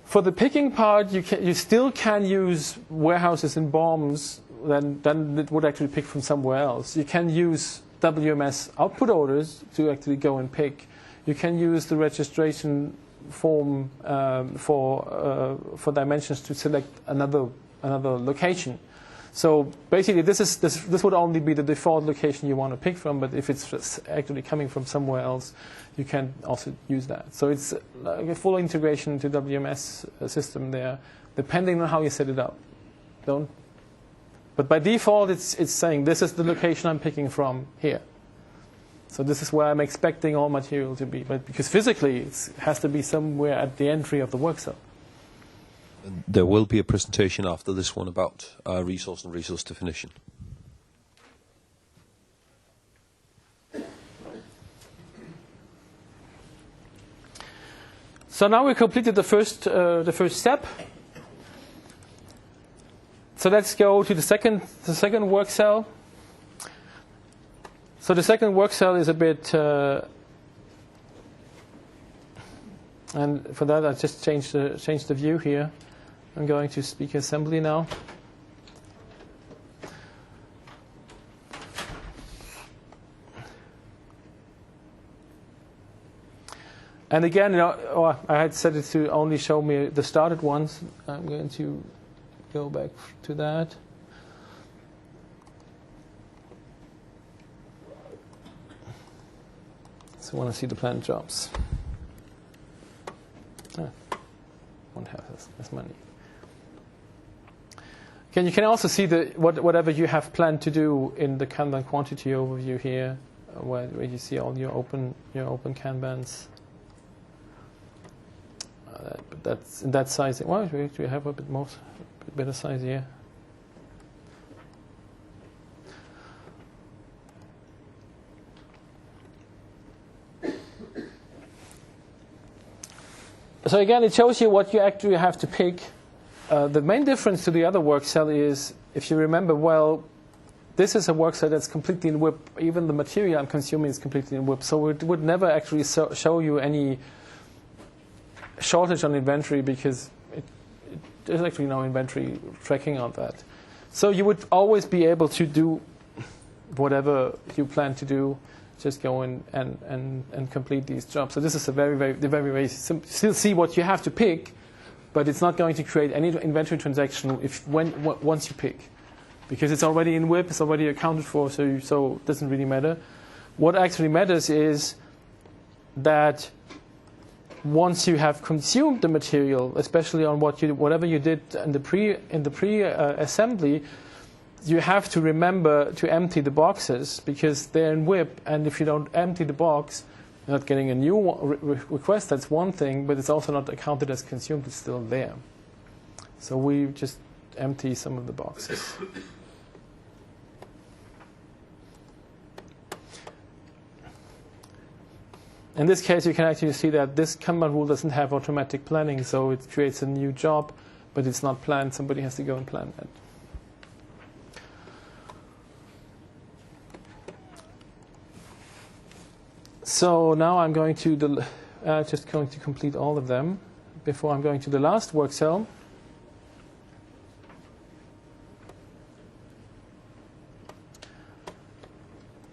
For the picking part, you still can use warehouses in BOMs. Then it would actually pick from somewhere else. You can use WMS output orders to actually go and pick. You can use the registration form for dimensions to select another location. So basically, this would only be the default location you want to pick from. But if it's actually coming from somewhere else, you can also use that. So it's like a full integration to WMS system there, depending on how you set it up. But by default, it's saying this is the location I'm picking from here. So this is where I'm expecting all material to be. But because physically, it has to be somewhere at the entry of the work cell. There will be a presentation after this one about resource and resource definition. So now we completed the first step. So let's go to the second work cell. So the second work cell is a bit, and for that I just changed the view here. I'm going to speak assembly now. And again, I had set it to only show me the started ones. I'm going to go back to that. So I want to see the planned jobs. Won't have this money. You can also see whatever you have planned to do in the Kanban quantity overview here, where you see all your open Kanbans. But that's in that size. Well, we have a bit better size here. So again, it shows you what you actually have to pick. The main difference to the other work cell is, if you remember well, this is a work cell that's completely in WIP. Even the material I'm consuming is completely in WIP. So it would never actually show you any shortage on inventory, because there's actually no inventory tracking on that. So you would always be able to do whatever you plan to do. Just go in and complete these jobs. So this is a very simple. Still see what you have to pick, but it's not going to create any inventory transaction once you pick, because it's already in WIP, it's already accounted for. So it doesn't really matter. What actually matters is that once you have consumed the material, especially on whatever you did in the pre assembly, you have to remember to empty the boxes because they're in WIP, and if you don't empty the box, you're not getting a new request. That's one thing, but it's also not accounted as consumed. It's still there. So we just empty some of the boxes. In this case, you can actually see that this Kanban rule doesn't have automatic planning, so it creates a new job, but it's not planned. Somebody has to go and plan that. So now I'm going to just going to complete all of them before I'm going to the last work cell.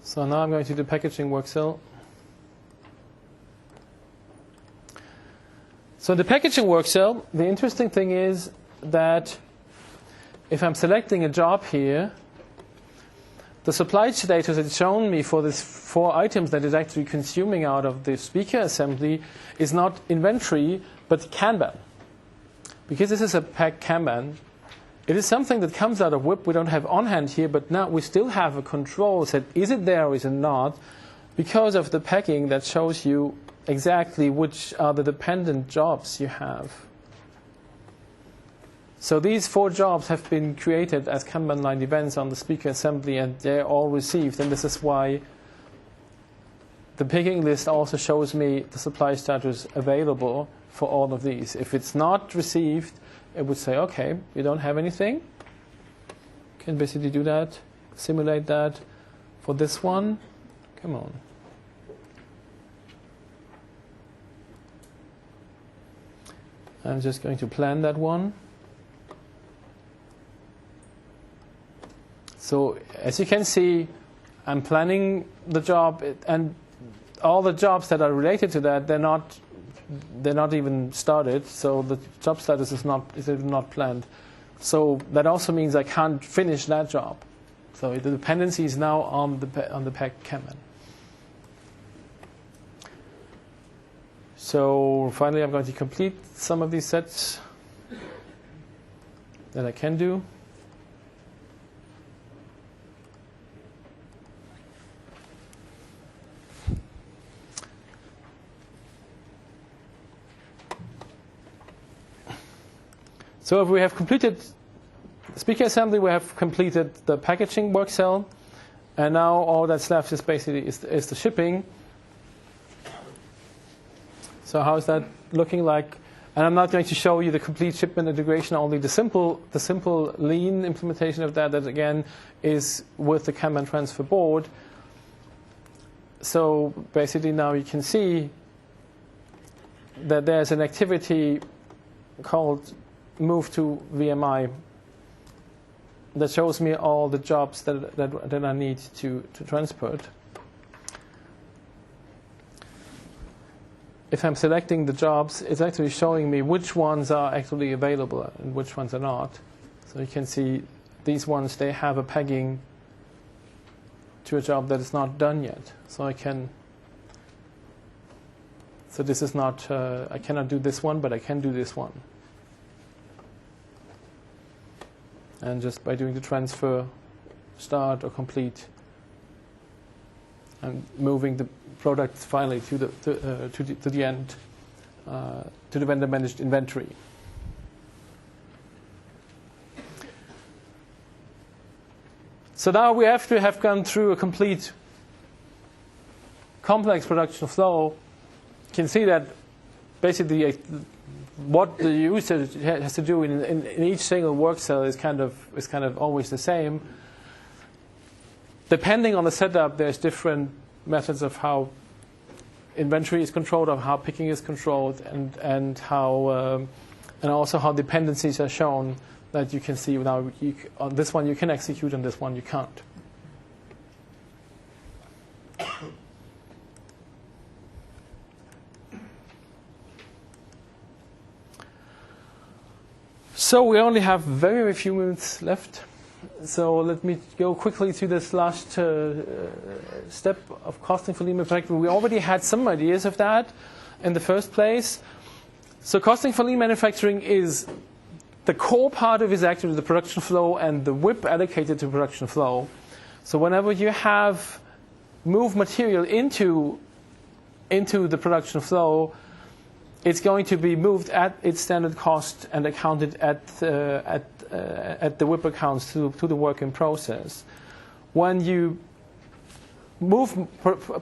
So now I'm going to the packaging work cell. So the packaging work cell, the interesting thing is that if I'm selecting a job here, the supply status that's shown me for these 4 items that is actually consuming out of the speaker assembly is not inventory, but Kanban. Because this is a pack Kanban, it is something that comes out of WIP we don't have on hand here, but now we still have a control that is it there or is it not, because of the packing that shows you exactly which are the dependent jobs you have. So these 4 jobs have been created as Kanban line events on the speaker assembly, and they're all received. And this is why the picking list also shows me the supply status available for all of these. If it's not received, it would say, okay, you don't have anything. You can basically do that, simulate that for this one. Come on. I'm just going to plan that one. So as you can see, I'm planning the job, and all the jobs that are related to that, they're not even started. So the job status is not planned. So that also means I can't finish that job. So the dependency is now on the pack Kanban. So finally, I'm going to complete some of these sets that I can do. So if we have completed the speaker assembly, we have completed the packaging work cell, and now all that's left is basically is the shipping. So how is that looking like? And I'm not going to show you the complete shipment integration, only the simple lean implementation of that again is with the Kanban transfer board. So basically now you can see that there's an activity called move to VMI that shows me all the jobs that I need to transport. If I'm selecting the jobs, it's actually showing me which ones are actually available and which ones are not. So you can see these ones, they have a pegging to a job that is not done yet. So so this is not, I cannot do this one, but I can do this one. And just by doing the transfer, start or complete, I'm moving the product finally to the end, to the vendor managed inventory. So now we have to have gone through a complete complex production flow. You can see that basically what the user has to do in each single work cell is kind of always the same. Depending on the setup, there's different methods of how inventory is controlled, or how picking is controlled, and how and also how dependencies are shown. That you can see now. On this one you can execute, on this one you can't. So we only have very, very few minutes left. So let me go quickly to this last step of costing for lean manufacturing. We already had some ideas of that. in the first place. So costing for lean manufacturing is the core part of it is actually the production flow and the WIP allocated to production flow. So whenever you have moved material into the production flow, it's going to be moved at its standard cost and accounted at the WIP accounts to the work in process. When you move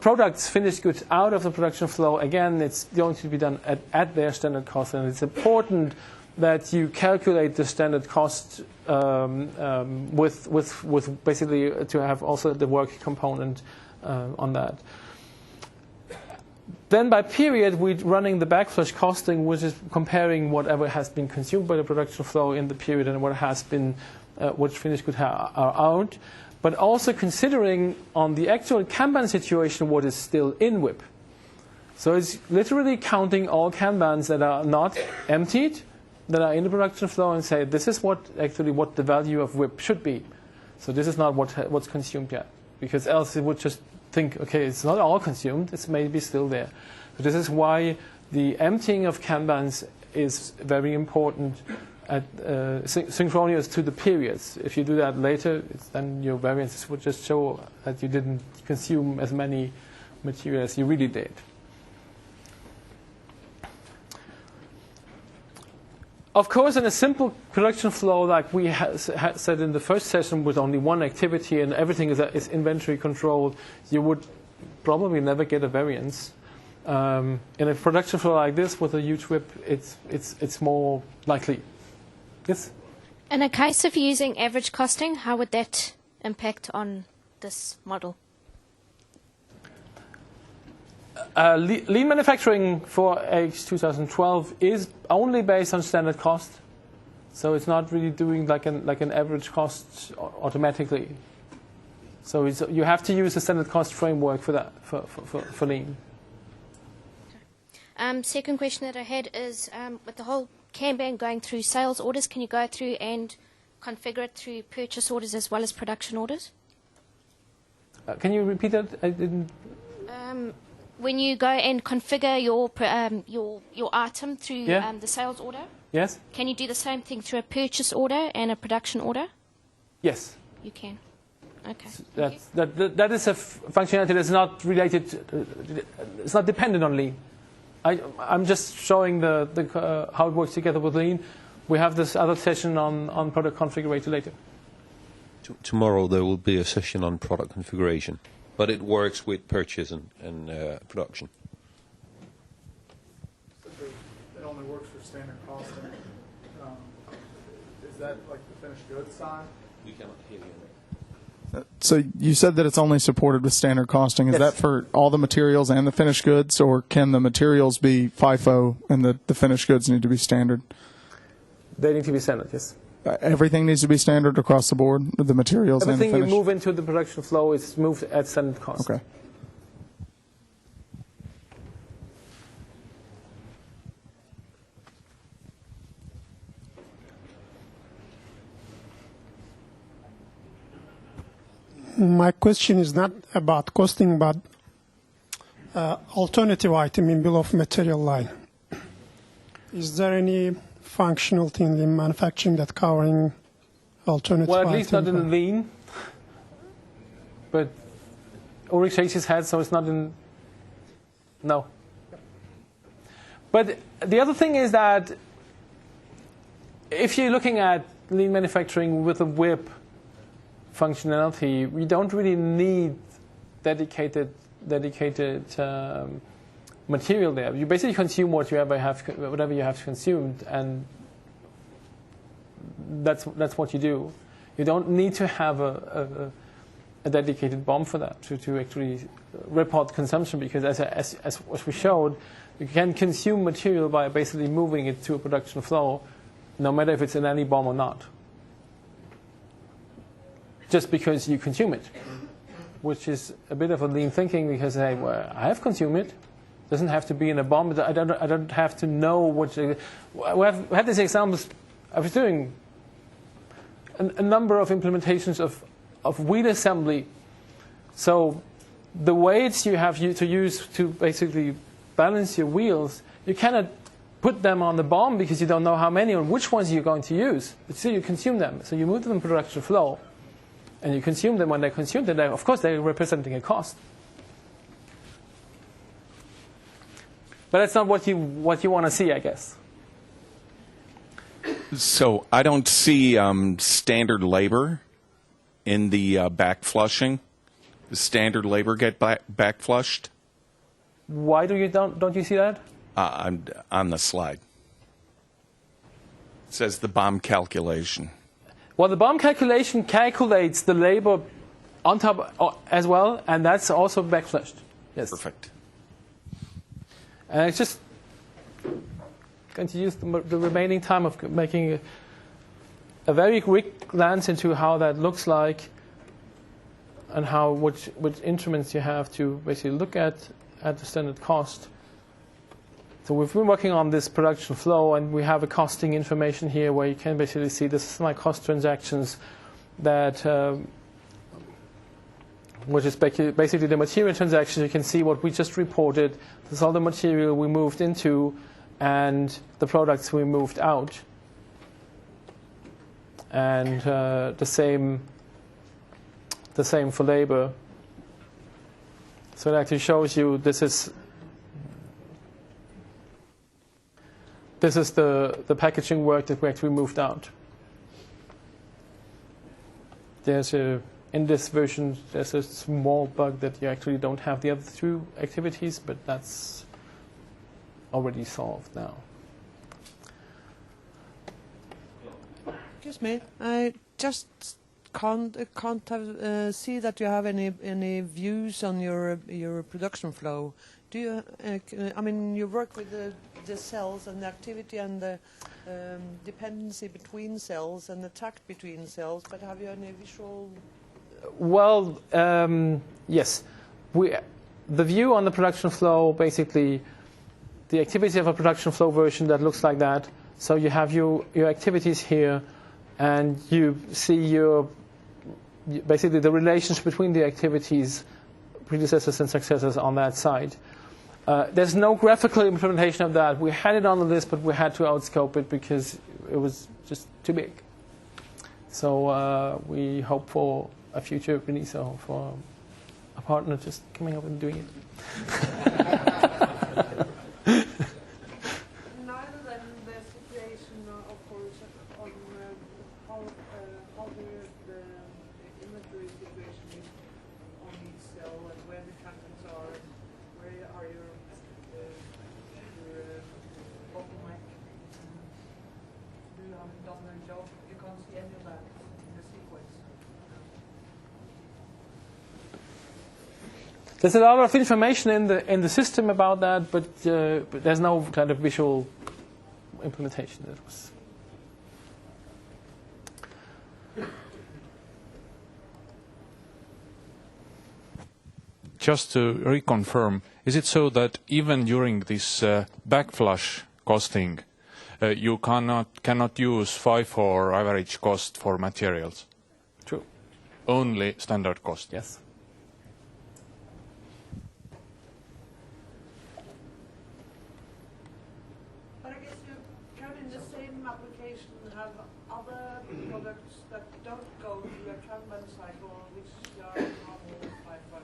products, finished goods, out of the production flow, again, it's going to be done at their standard cost, and it's important that you calculate the standard cost with basically to have also the work component on that. Then by period, we're running the backflush costing, which is comparing whatever has been consumed by the production flow in the period and what has been, which finished goods are out, but also considering on the actual Kanban situation what is still in WIP. So it's literally counting all Kanbans that are not emptied, that are in the production flow, and say this is what the value of WIP should be. So this is not what's consumed yet, because else it would just think, okay, it's not all consumed, it's maybe still there. So this is why the emptying of Kanbans is very important at synchronous to the periods. If you do that later, then your variances would just show that you didn't consume as many material as you really did. Of course, in a simple production flow like we said in the first session with only one activity and everything is inventory controlled, you would probably never get a variance. In a production flow like this with a huge WIP, it's more likely. Yes? In a case of using average costing, how would that impact on this model? Lean manufacturing for AX 2012 is only based on standard cost, so it's not really doing like an average cost automatically. So you have to use a standard cost framework for that for lean. Second question that I had is with the whole Kanban going through sales orders, can you go through and configure it through purchase orders as well as production orders? Can you repeat that? I didn't. When you go and configure your item through the sales order, yes, can you do the same thing through a purchase order and a production order? Yes, you can. Okay. That is a functionality that's not related. It's not dependent on lean. I'm just showing how it works together with lean. We have this other session on product configurator later. Tomorrow there will be a session on product configuration. But it works with purchase and production. It only works for standard costing. Is that like the finished goods side? We cannot hear you. So you said that it's only supported with standard costing. Is yes. that for all the materials and the finished goods, or can the materials be FIFO and the finished goods need to be standard? They need to be standard, yes. Everything needs to be standard across the board, the materials and the Everything finished? you move into the production flow is moved at standard cost. Okay. My question is not about costing, but alternative item in bill of material line. Is there any functionality in the manufacturing that covering alternative well, at least item? not in lean. But Ulrich shakes his head, so it's not in. No. But the other thing is that if you're looking at lean manufacturing with a WIP functionality, we don't really need dedicated material there. You basically consume whatever you have consumed, and that's what you do. You don't need to have a dedicated BOM for that to actually report consumption, because as we showed, you can consume material by basically moving it to a production flow, no matter if it's in any BOM or not, just because you consume it, which is a bit of a lean thinking, because hey, well, I have consumed it. Doesn't have to be in a BOM. I don't have to know what. We have had these examples. I was doing a number of implementations of wheel assembly. So the weights you have to use to basically balance your wheels, you cannot put them on the BOM because you don't know how many or which ones you're going to use. But still you consume them. So you move them in production flow, and you consume them when they're consumed, and of course they're representing a cost. But that's not what you want to see, I guess. So I don't see standard labor in the back flushing. Does standard labor get back flushed? Why don't you see that? On the slide. It says the BOM calculation. Well, the BOM calculation calculates the labor on top as well, and that's also backflushed. Yes. Perfect. And it's just going to use the remaining time of making a very quick glance into how that looks like and how which instruments you have to basically look at the standard cost. So we've been working on this production flow, and we have a costing information here where you can basically see this is my cost transactions that which is basically the material transactions. You can see what we just reported. This is all the material we moved into and the products we moved out. And the same for labor. So it actually shows you this is the packaging work that we actually moved out. In this version, there's a small bug that you actually don't have the other two activities, but that's already solved now. Excuse me, I just can't see that you have any views on your production flow. Do you? I mean, you work with the cells and the activity and the dependency between cells and the tact between cells, but have you any visual? Well, yes. The view on the production flow, basically, the activity of a production flow version that looks like that. So you have your activities here, and you see basically the relations between the activities, predecessors and successors on that side. There's no graphical implementation of that. We had it on the list, but we had to outscope it because it was just too big. So we hope for a future release or for a partner just coming up and doing it. Neither than the situation, of course, on how the inventory situation is on each cell and where the contents are, where are your bottleneck. You haven't done the job. You can't see any of that in the sequence. There's a lot of information in the system about that, but there's no kind of visual implementation. That was. Just to reconfirm, is it so that even during this backflush costing, you cannot use FIFO average cost for materials? True. Only standard cost? Yes. But I guess you can, in the same application, have other products that don't go through a Kanban cycle, which are normal FIFO.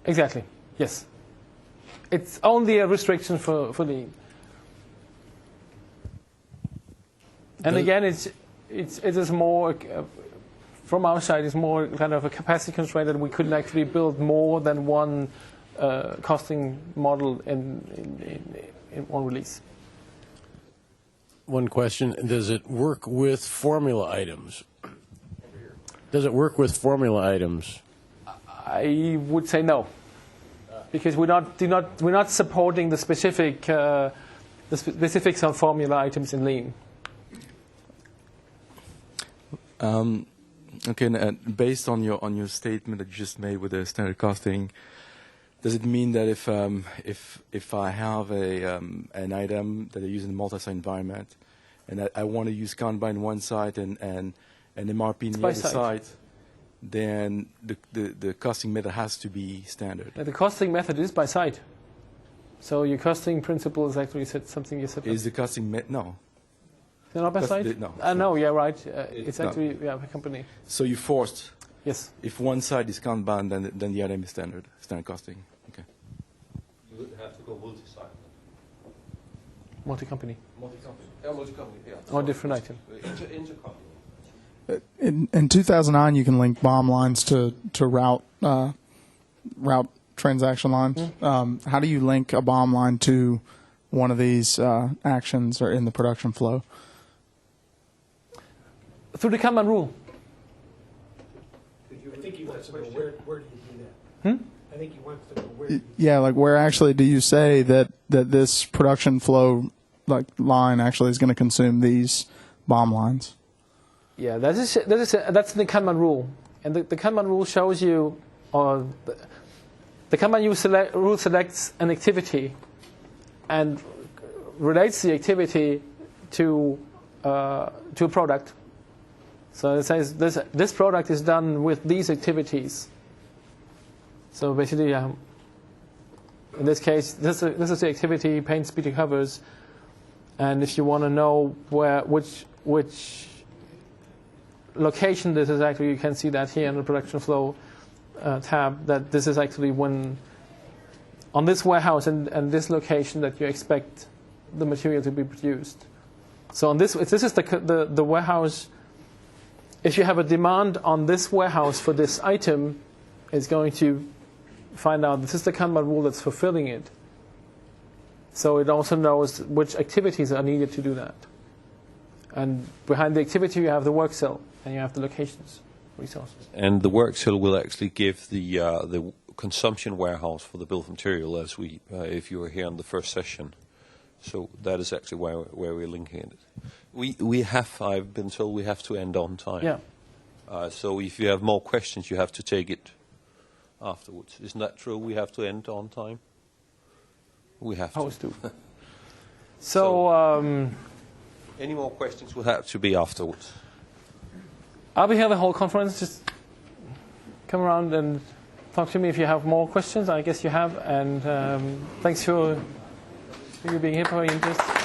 Exactly. Yes. It's only a restriction for lean. And again, it is more from our side. It's more kind of a capacity constraint that we couldn't actually build more than one costing model in one release. One question: does it work with formula items? Does it work with formula items? I would say no, because we're not supporting the specifics on formula items in Lean. Okay, and based on your statement that you just made with the standard costing, does it mean that if I have an item that I use in a multi-site environment, and I want to use Kanban in one site and MRP in the other site, then the costing method has to be standard? The costing method is by site. So your costing principle is actually something you set up. Is the costing no? They're not by side? No. No, yeah, right. It's no. actually a company. So you forced. Yes. If one side is Kanban, then the other is standard costing. Okay. You would have to go multi-site. Multi-company. Multi-company. Yeah, multi-company. Yeah. Or different item. Intercompany. In 2009, you can link BOM lines to route transaction lines. How do you link a BOM line to one of these actions or in the production flow? Through the Kanban rule. I think he wants to know where do you do that? I think he wants to know where. Yeah, like where actually do you say that this production flow line actually is going to consume these BOM lines? Yeah, that's the Kanban rule, and the Kanban rule shows you, or the Kanban rule selects an activity, and relates the activity to a product. So it says this product is done with these activities. So basically, in this case, this is the activity paint, speedy covers, and if you want to know which location this is actually, you can see that here in the production flow tab, that this is actually when on this warehouse and this location that you expect the material to be produced. So on this, if this is the warehouse, if you have a demand on this warehouse for this item, it's going to find out this is the Kanban rule that's fulfilling it. So it also knows which activities are needed to do that. And behind the activity, you have the work cell, and you have the locations, resources. And the work cell will actually give the consumption warehouse for the bill of material, as if you were here on the first session. So that is actually where we're linking it. I've been told we have to end on time. Yeah. So if you have more questions, you have to take it afterwards. Isn't that true? We have to end on time? We have to. Always do. So any more questions will have to be afterwards. I'll be here the whole conference. Just come around and talk to me if you have more questions. I guess you have. And thanks for you being here, for your interest.